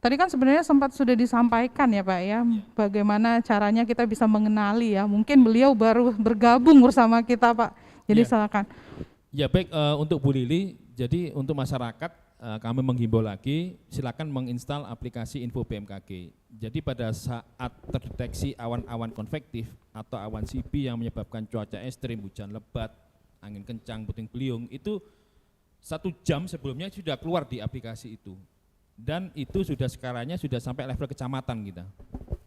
[SPEAKER 4] tadi kan sebenarnya sempat sudah disampaikan ya Pak ya, bagaimana caranya kita bisa mengenali ya, mungkin beliau baru bergabung bersama kita Pak, jadi silakan.
[SPEAKER 7] Ya baik, untuk Bu Lili, jadi untuk masyarakat kami menghimbau lagi silakan menginstal aplikasi Info BMKG. Jadi pada saat terdeteksi awan-awan konvektif atau awan CB yang menyebabkan cuaca ekstrim, hujan lebat, angin kencang, puting beliung, itu 1 jam sebelumnya sudah keluar di aplikasi itu. Dan itu sudah sekarangnya sudah sampai level kecamatan kita.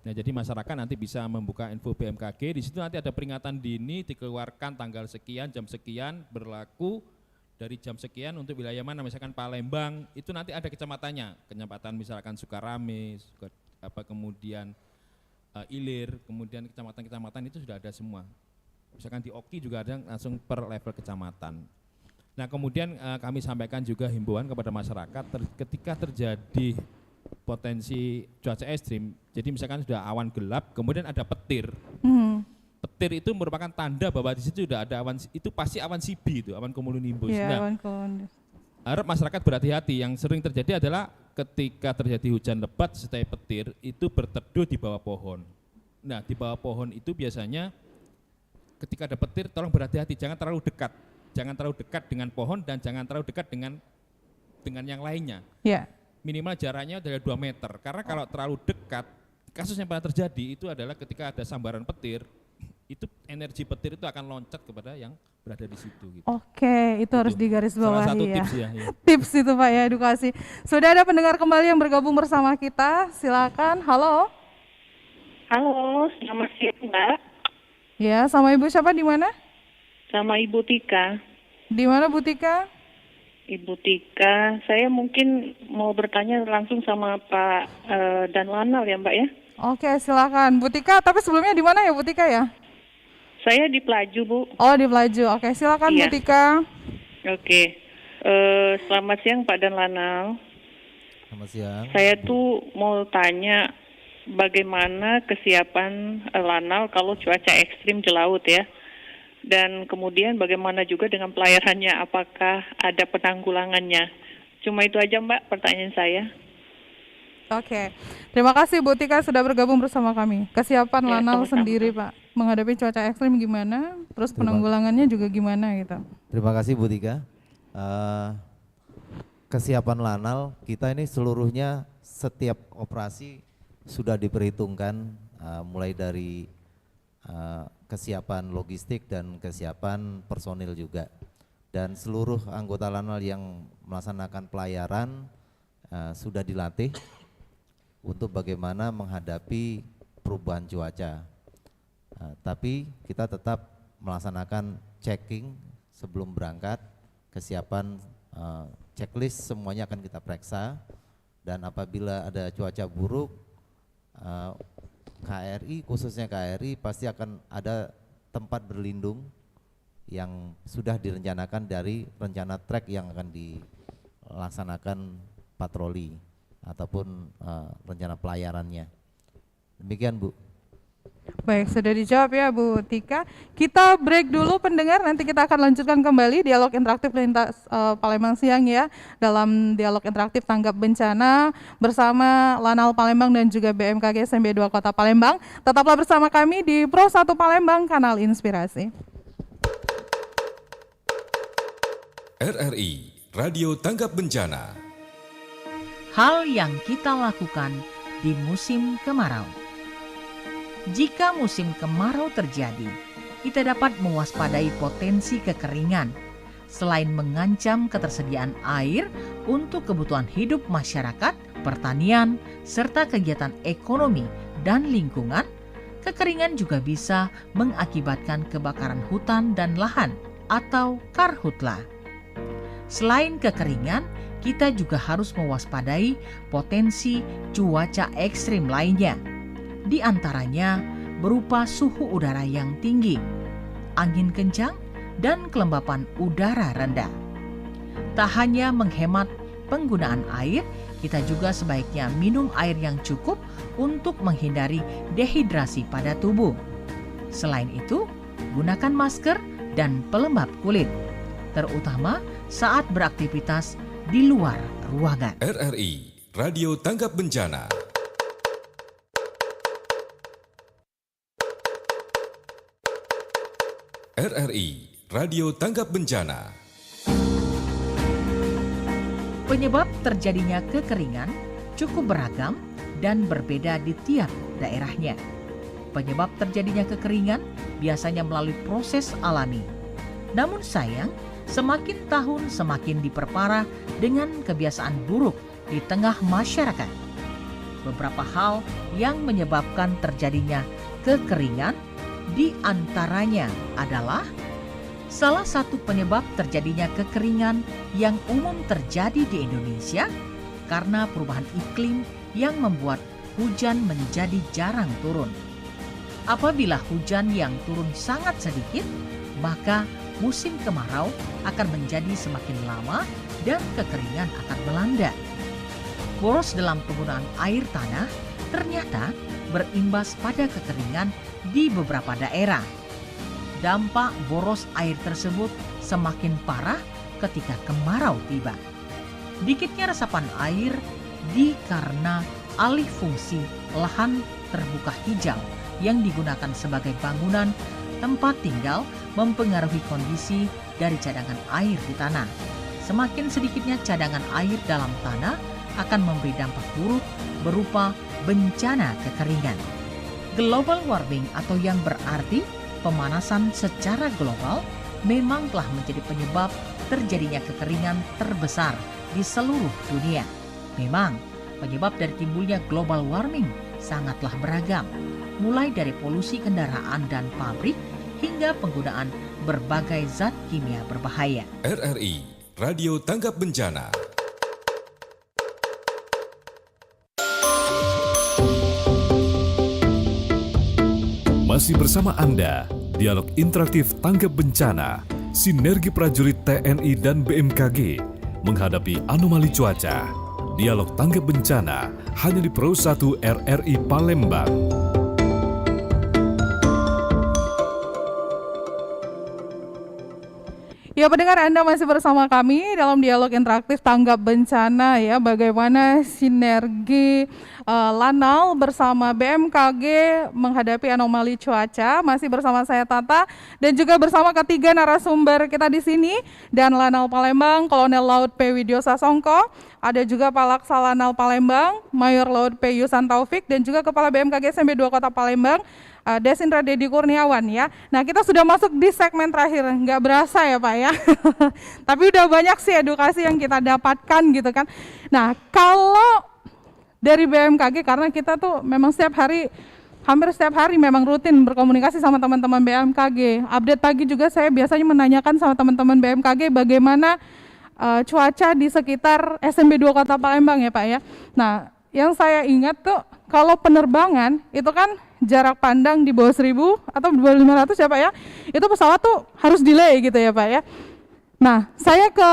[SPEAKER 7] Nah, jadi masyarakat nanti bisa membuka Info BMKG, di situ nanti ada peringatan dini dikeluarkan tanggal sekian, jam sekian, berlaku dari jam sekian untuk wilayah mana, misalkan Palembang, itu nanti ada kecamatannya, kecamatan misalkan Sukarame, kemudian Ilir, kemudian kecamatan-kecamatan itu sudah ada semua. Misalkan di Oki juga ada langsung per level kecamatan. Nah kemudian kami sampaikan juga himbauan kepada masyarakat ketika terjadi potensi cuaca ekstrim, jadi misalkan sudah awan gelap, kemudian ada petir. Petir itu merupakan tanda bahwa di situ sudah ada awan, itu pasti awan CB itu, awan cumulonimbus.
[SPEAKER 4] Ya,
[SPEAKER 7] nah, harap masyarakat berhati-hati. Yang sering terjadi adalah ketika terjadi hujan lebat serta petir itu berteduh di bawah pohon. Nah di bawah pohon itu biasanya ketika ada petir tolong berhati-hati, jangan terlalu dekat. Jangan terlalu dekat dengan pohon dan jangan terlalu dekat dengan yang lainnya.
[SPEAKER 4] Ya.
[SPEAKER 7] Minimal jaraknya adalah 2 meter. Karena kalau terlalu dekat, kasus yang pernah terjadi itu adalah ketika ada sambaran petir, itu energi petir itu akan loncat kepada yang berada di situ. Gitu.
[SPEAKER 4] Oke, itu harus digarisbawahi.
[SPEAKER 7] Salah satu
[SPEAKER 4] ya.
[SPEAKER 7] tips ya.
[SPEAKER 4] Tips itu Pak ya, edukasi. Sudah ada pendengar kembali yang bergabung bersama kita. Silakan. Halo.
[SPEAKER 10] Halo, selamat siang Mbak.
[SPEAKER 4] Ya, sama Ibu siapa di mana?
[SPEAKER 10] Sama Ibu Tika.
[SPEAKER 4] Di mana Bu Tika?
[SPEAKER 10] Ibu Tika, saya mungkin mau bertanya langsung sama Pak Dan Lanal ya Mbak ya.
[SPEAKER 4] Oke, silakan Bu Tika. Tapi sebelumnya di mana ya Bu Tika ya?
[SPEAKER 10] Saya di Pelaju Bu.
[SPEAKER 4] Oh di Pelaju. Oke, silakan Bu Tika.
[SPEAKER 10] Oke, selamat siang Pak Dan Lanal.
[SPEAKER 5] Selamat siang.
[SPEAKER 10] Saya tuh mau tanya bagaimana kesiapan Lanal kalau cuaca ekstrim di laut ya. Dan kemudian bagaimana juga dengan pelayarannya, apakah ada penanggulangannya? Cuma itu aja Mbak pertanyaan saya.
[SPEAKER 4] Oke, terima kasih Bu Tika sudah bergabung bersama kami. Kesiapan Lanal
[SPEAKER 10] sama-sama.
[SPEAKER 4] sendiri Pak, menghadapi cuaca ekstrim gimana, terus penanggulangannya juga gimana gitu.
[SPEAKER 5] Terima kasih Bu Tika. Kesiapan Lanal kita ini seluruhnya setiap operasi sudah diperhitungkan, mulai dari kesiapan logistik dan kesiapan personil juga. Dan seluruh anggota Lanal yang melaksanakan pelayaran sudah dilatih untuk bagaimana menghadapi perubahan cuaca. Tapi kita tetap melaksanakan checking sebelum berangkat, kesiapan checklist semuanya akan kita periksa, dan apabila ada cuaca buruk, KRI, khususnya KRI pasti akan ada tempat berlindung yang sudah direncanakan dari rencana trek yang akan dilaksanakan patroli ataupun rencana pelayarannya. Demikian Bu.
[SPEAKER 4] Baik, sudah dijawab ya Bu Tika. Kita break dulu pendengar, nanti kita akan lanjutkan kembali dialog interaktif lintas Palembang siang ya. Dalam dialog interaktif tanggap bencana bersama Lanal Palembang dan juga BMKG SMB 2 Kota Palembang. Tetaplah bersama kami di Pro 1 Palembang, Kanal Inspirasi.
[SPEAKER 9] RRI, Radio Tanggap Bencana.
[SPEAKER 3] Hal yang kita lakukan di musim kemarau. Jika musim kemarau terjadi, kita dapat mewaspadai potensi kekeringan. Selain mengancam ketersediaan air untuk kebutuhan hidup masyarakat, pertanian, serta kegiatan ekonomi dan lingkungan, kekeringan juga bisa mengakibatkan kebakaran hutan dan lahan atau karhutla. Selain kekeringan, kita juga harus mewaspadai potensi cuaca ekstrim lainnya. Di antaranya berupa suhu udara yang tinggi, angin kencang, dan kelembapan udara rendah. Tak hanya menghemat penggunaan air, kita juga sebaiknya minum air yang cukup untuk menghindari dehidrasi pada tubuh. Selain itu, gunakan masker dan pelembab kulit, terutama saat beraktivitas di luar ruangan.
[SPEAKER 9] RRI, Radio Tanggap Bencana. RRI, Radio Tanggap Bencana.
[SPEAKER 3] Penyebab terjadinya kekeringan cukup beragam dan berbeda di tiap daerahnya. Penyebab terjadinya kekeringan biasanya melalui proses alami. Namun sayang, semakin tahun semakin diperparah dengan kebiasaan buruk di tengah masyarakat. Beberapa hal yang menyebabkan terjadinya kekeringan di antaranya adalah salah satu penyebab terjadinya kekeringan yang umum terjadi di Indonesia karena perubahan iklim yang membuat hujan menjadi jarang turun. Apabila hujan yang turun sangat sedikit, maka musim kemarau akan menjadi semakin lama dan kekeringan akan melanda. Boros dalam penggunaan air tanah ternyata berimbas pada kekeringan di beberapa daerah. Dampak boros air tersebut semakin parah ketika kemarau tiba. Dikitnya resapan air dikarenakan alih fungsi lahan terbuka hijau yang digunakan sebagai bangunan tempat tinggal mempengaruhi kondisi dari cadangan air di tanah. Semakin sedikitnya cadangan air dalam tanah akan memberi dampak buruk berupa bencana kekeringan. Global warming atau yang berarti pemanasan secara global memang telah menjadi penyebab terjadinya kekeringan terbesar di seluruh dunia. Memang penyebab dari timbulnya global warming sangatlah beragam, mulai dari polusi kendaraan dan pabrik hingga penggunaan berbagai zat kimia berbahaya.
[SPEAKER 9] RRI, Radio Tanggap Bencana.
[SPEAKER 6] Masih bersama Anda, dialog interaktif Tanggap Bencana, sinergi prajurit TNI dan BMKG menghadapi anomali cuaca. Dialog Tanggap Bencana hanya di Pro 1 RRI Palembang.
[SPEAKER 4] Ya, pendengar, Anda masih bersama kami dalam dialog interaktif Tanggap Bencana ya, bagaimana sinergi Lanal bersama BMKG menghadapi anomali cuaca. Masih bersama saya Tata dan juga bersama ketiga narasumber kita di sini, dan Lanal Palembang Kolonel Laut P. Widyo Sasongko, ada juga Palaksa Lanal Palembang Mayor Laut P. Yusan Taufik, dan juga Kepala BMKG SMB 2 Kota Palembang Desindra Dedi Kurniawan ya. Nah, kita sudah masuk di segmen terakhir, nggak berasa ya Pak ya. Tapi udah banyak sih edukasi yang kita dapatkan gitu kan. Nah, kalau dari BMKG, karena kita tuh memang hampir setiap hari memang rutin berkomunikasi sama teman-teman BMKG. Update pagi juga saya biasanya menanyakan sama teman-teman BMKG bagaimana cuaca di sekitar SMB 2 Kota Palembang ya Pak ya. Nah, yang saya ingat tuh kalau penerbangan itu kan jarak pandang di bawah 1000 atau di bawah 500 ya Pak ya, itu pesawat tuh harus delay gitu ya Pak ya. Nah, saya ke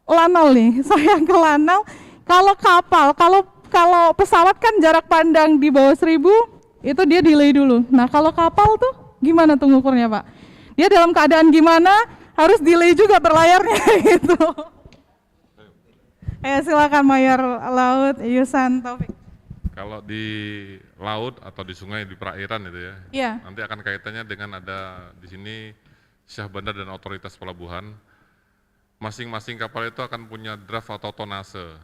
[SPEAKER 4] Lanal nih, kalau kapal, kalau pesawat kan jarak pandang di bawah 1000 itu dia delay dulu. Nah, kalau kapal tuh gimana tuh ngukurnya Pak? Dia dalam keadaan gimana harus delay juga berlayarnya gitu. Silakan Mayor Laut Yusan Taufik.
[SPEAKER 2] Kalau di laut atau di sungai, di perairan itu ya,
[SPEAKER 4] Iya.
[SPEAKER 2] nanti akan kaitannya dengan ada di sini Syah Bandar dan otoritas pelabuhan. Masing-masing kapal itu akan punya draft atau tonase.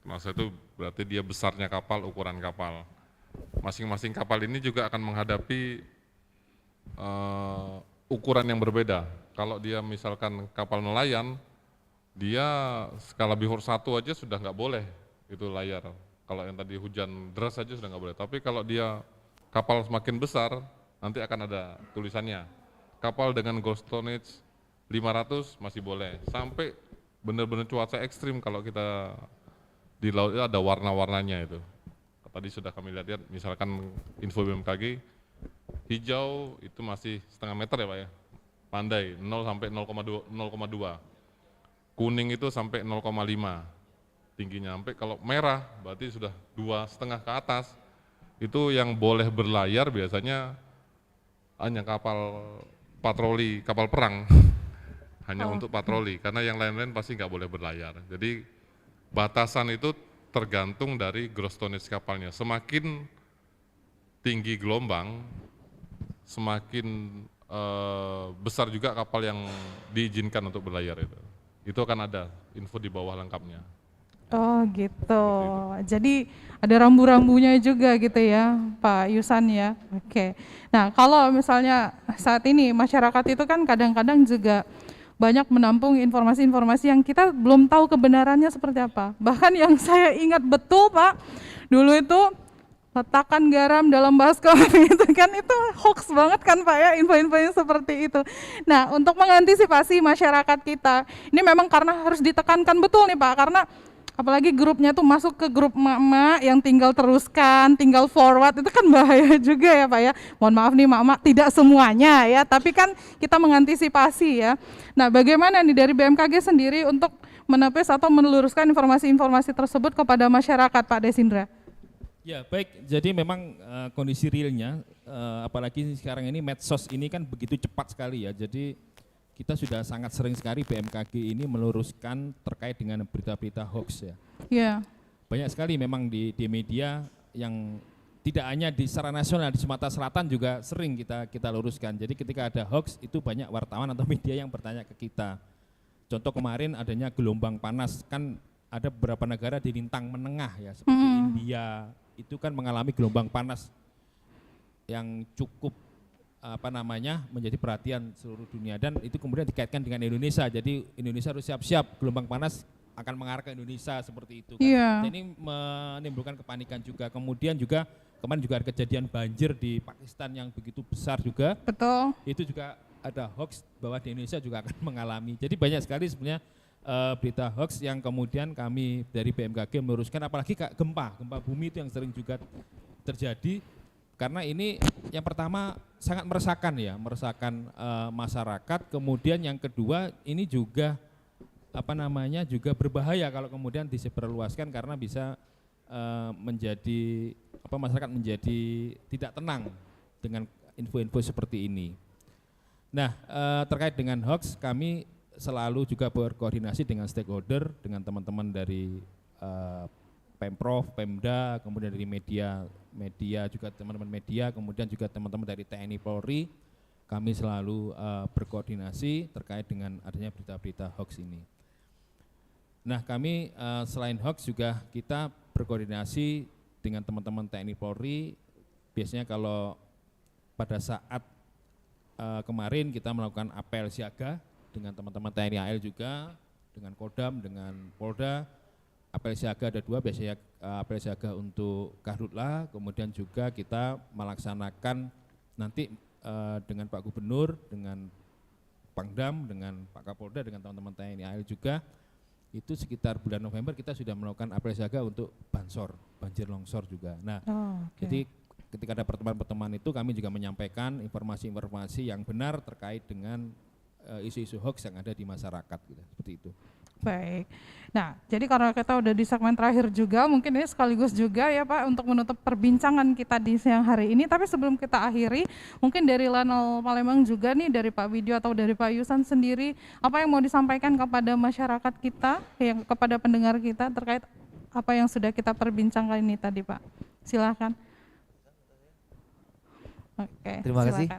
[SPEAKER 2] Tonase itu berarti dia besarnya kapal, ukuran kapal. Masing-masing kapal ini juga akan menghadapi ukuran yang berbeda. Kalau dia misalkan kapal nelayan, dia skala Bihur 1 aja sudah nggak boleh itu layar. Kalau yang tadi hujan deras saja sudah nggak boleh. Tapi kalau dia kapal semakin besar, nanti akan ada tulisannya. Kapal dengan ghost tonnage 500 masih boleh. Sampai benar-benar cuaca ekstrim kalau kita di laut itu ada warna-warnanya itu. Tadi sudah kami lihat, misalkan info BMKG, hijau itu masih setengah meter ya Pak ya. Pandai 0 sampai 0,2. Kuning itu sampai 0,5. Tingginya sampai, kalau merah berarti sudah 2,5 ke atas. Itu yang boleh berlayar biasanya hanya kapal patroli, kapal perang. Hanya untuk patroli, karena yang lain-lain pasti nggak boleh berlayar. Jadi batasan itu tergantung dari gross tonnage kapalnya. Semakin tinggi gelombang, semakin besar juga kapal yang diizinkan untuk berlayar itu. Itu akan ada info di bawah lengkapnya.
[SPEAKER 4] Oh gitu. Jadi ada rambu-rambunya juga gitu ya Pak Yusan ya. Oke. Nah, kalau misalnya saat ini masyarakat itu kan kadang-kadang juga banyak menampung informasi-informasi yang kita belum tahu kebenarannya seperti apa. Bahkan yang saya ingat betul Pak, dulu itu letakkan garam dalam baskom itu kan, itu hoax banget kan Pak ya, info-info yang seperti itu. Nah, untuk mengantisipasi masyarakat kita, ini memang karena harus ditekankan betul nih Pak, karena apalagi grupnya tuh masuk ke grup emak-emak yang tinggal teruskan, tinggal forward, itu kan bahaya juga ya Pak ya. Mohon maaf nih emak-emak, tidak semuanya ya, tapi kan kita mengantisipasi ya. Nah, bagaimana nih dari BMKG sendiri untuk menepis atau meluruskan informasi-informasi tersebut kepada masyarakat, Pak Desindra?
[SPEAKER 7] Ya baik, jadi memang kondisi realnya, apalagi sekarang ini medsos ini kan begitu cepat sekali ya, jadi kita sudah sangat sering sekali BMKG ini meluruskan terkait dengan berita-berita hoax ya.
[SPEAKER 4] Iya.
[SPEAKER 7] Banyak sekali memang di media yang tidak hanya di secara nasional, di Sumatera Selatan juga sering kita luruskan. Jadi ketika ada hoax itu banyak wartawan atau media yang bertanya ke kita. Contoh kemarin adanya gelombang panas, kan ada beberapa negara di lintang menengah ya, seperti India, itu kan mengalami gelombang panas yang cukup menjadi perhatian seluruh dunia, dan itu kemudian dikaitkan dengan Indonesia. Jadi Indonesia harus siap-siap, gelombang panas akan mengarah ke Indonesia seperti itu kan.
[SPEAKER 4] Yeah.
[SPEAKER 7] Ini menimbulkan kepanikan juga. Kemudian juga kemarin juga ada kejadian banjir di Pakistan yang begitu besar juga.
[SPEAKER 4] Betul.
[SPEAKER 7] Itu juga ada hoax bahwa di Indonesia juga akan mengalami. Jadi banyak sekali sebenarnya berita hoax yang kemudian kami dari BMKG meluruskan, apalagi gempa bumi itu yang sering juga terjadi, karena ini yang pertama sangat meresahkan masyarakat, kemudian yang kedua ini juga juga berbahaya kalau kemudian disebarluaskan, karena bisa masyarakat menjadi tidak tenang dengan info-info seperti ini. Nah, terkait dengan hoax, kami selalu juga berkoordinasi dengan stakeholder, dengan teman-teman dari Pemprov, Pemda, kemudian dari media juga teman-teman media, kemudian juga teman-teman dari TNI Polri. Kami selalu berkoordinasi terkait dengan adanya berita-berita hoax ini. Nah, kami selain hoax juga kita berkoordinasi dengan teman-teman TNI Polri. Biasanya kalau pada saat kemarin kita melakukan apel siaga dengan teman-teman TNI AL juga, dengan Kodam, dengan Polda. Apel siaga ada 2, biasanya apel siaga untuk Karhutla, kemudian juga kita melaksanakan nanti dengan Pak Gubernur, dengan Pangdam, dengan Pak Kapolda, dengan teman-teman TNI AL juga. Itu sekitar bulan November kita sudah melakukan apel siaga untuk banjir longsor juga. Nah, jadi ketika ada pertemuan-pertemuan itu kami juga menyampaikan informasi-informasi yang benar terkait dengan isu-isu hoax yang ada di masyarakat gitu, seperti itu.
[SPEAKER 4] Baik. Nah, jadi karena kita udah di segmen terakhir juga, mungkin ini sekaligus juga ya Pak untuk menutup perbincangan kita di siang hari ini. Tapi sebelum kita akhiri, mungkin dari Lanal Palembang juga nih, dari Pak Widyo atau dari Pak Yusan sendiri, apa yang mau disampaikan kepada masyarakat kita, yang kepada pendengar kita terkait apa yang sudah kita perbincangkan ini tadi Pak? Silakan. Oke,
[SPEAKER 5] terima kasih.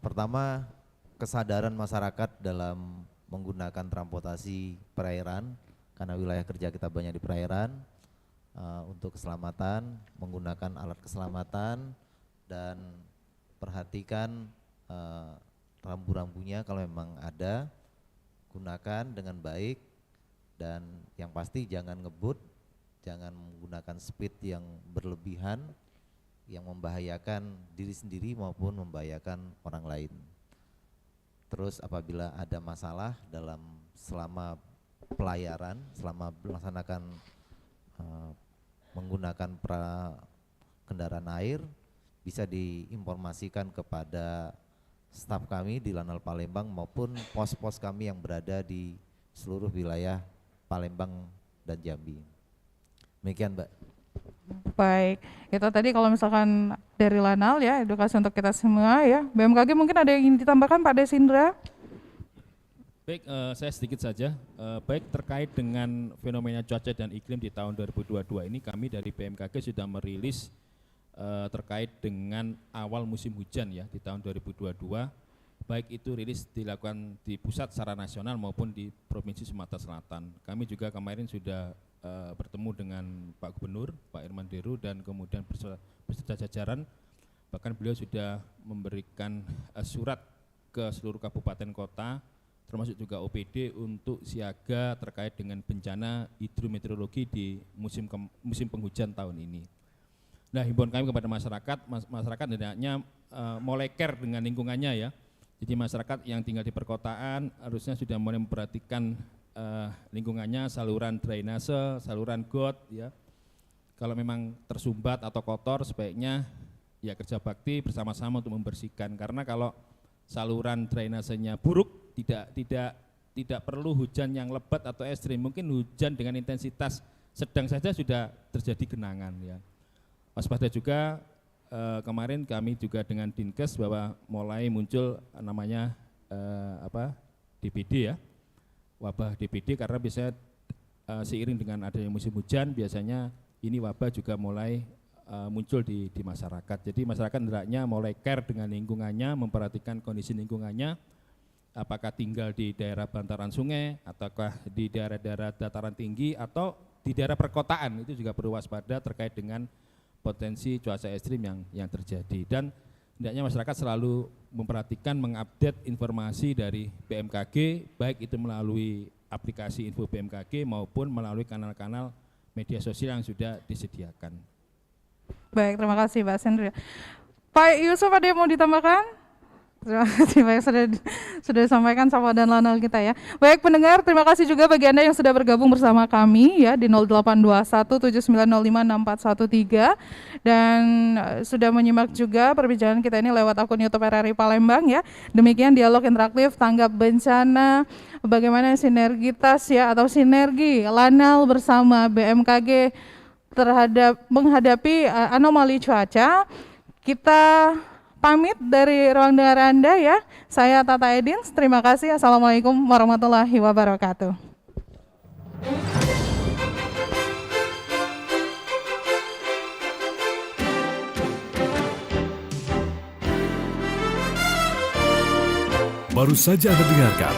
[SPEAKER 1] Pertama, kesadaran masyarakat dalam menggunakan transportasi perairan, karena wilayah kerja kita banyak di perairan, untuk keselamatan, menggunakan alat keselamatan, dan perhatikan rambu-rambunya kalau memang ada, gunakan dengan baik, dan yang pasti jangan ngebut, jangan menggunakan speed yang berlebihan, yang membahayakan diri sendiri maupun membahayakan orang lain. Terus apabila ada masalah selama pelayaran, selama melaksanakan menggunakan kendaraan air, bisa diinformasikan kepada staf kami di Lanal Palembang maupun pos-pos kami yang berada di seluruh wilayah Palembang dan Jambi. Demikian Mbak.
[SPEAKER 4] Baik, itu tadi kalau misalkan dari Lanal ya, edukasi untuk kita semua ya. BMKG mungkin ada yang ingin ditambahkan Pak Desindra?
[SPEAKER 7] Baik, saya sedikit saja. Baik, terkait dengan fenomena cuaca dan iklim di tahun 2022 ini, kami dari BMKG sudah merilis terkait dengan awal musim hujan ya di tahun 2022. Baik itu rilis dilakukan di pusat secara nasional maupun di Provinsi Sumatera Selatan. Kami juga kemarin sudah bertemu dengan Pak Gubernur, Pak Irman Deru, dan kemudian beserta jajaran. Bahkan beliau sudah memberikan surat ke seluruh kabupaten kota, termasuk juga OPD untuk siaga terkait dengan bencana hidrometeorologi di musim penghujan tahun ini. Nah, himbauan kami kepada masyarakat hendaknya mulai care dengan lingkungannya ya. Jadi masyarakat yang tinggal di perkotaan harusnya sudah mulai memperhatikan lingkungannya, saluran drainase, saluran got ya. Kalau memang tersumbat atau kotor sebaiknya ya kerja bakti bersama-sama untuk membersihkan, karena kalau saluran drainasenya buruk tidak perlu hujan yang lebat atau ekstrim, mungkin hujan dengan intensitas sedang saja sudah terjadi genangan ya. Waspada juga kemarin kami juga dengan Dinkes bahwa mulai muncul namanya DBD ya, wabah DBD, karena biasanya seiring dengan adanya musim hujan biasanya ini wabah juga mulai muncul di masyarakat. Jadi masyarakat hendaknya mulai care dengan lingkungannya, memperhatikan kondisi lingkungannya, apakah tinggal di daerah bantaran sungai, ataukah di daerah-daerah dataran tinggi, atau di daerah perkotaan, itu juga perlu waspada terkait dengan potensi cuaca ekstrim yang terjadi. Dan hendaknya masyarakat selalu memperhatikan, mengupdate informasi dari BMKG, baik itu melalui aplikasi info BMKG maupun melalui kanal-kanal media sosial yang sudah disediakan.
[SPEAKER 4] Baik, terima kasih Pak Sendri. Pak Yusuf, ada yang mau ditambahkan? Terima kasih, baik, sudah disampaikan sama dan Lanal kita ya. Baik pendengar, terima kasih juga bagi Anda yang sudah bergabung bersama kami ya di 082179056413 dan sudah menyimak juga perbincangan kita ini lewat akun YouTube RRI Palembang ya. Demikian dialog interaktif tanggap bencana, bagaimana sinergitas ya atau sinergi Lanal bersama BMKG terhadap menghadapi anomali cuaca. Kita pamit dari ruang dengar Anda ya. Saya Tata Edin, terima kasih. Assalamualaikum warahmatullahi wabarakatuh.
[SPEAKER 6] Baru saja Anda dengarkan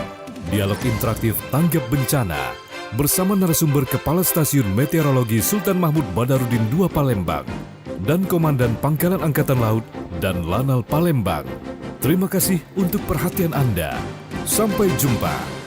[SPEAKER 6] dialog interaktif tanggap bencana bersama narasumber Kepala Stasiun Meteorologi Sultan Mahmud Badarudin II Palembang dan Komandan Pangkalan Angkatan Laut dan Lanal Palembang. Terima kasih untuk perhatian Anda. Sampai jumpa.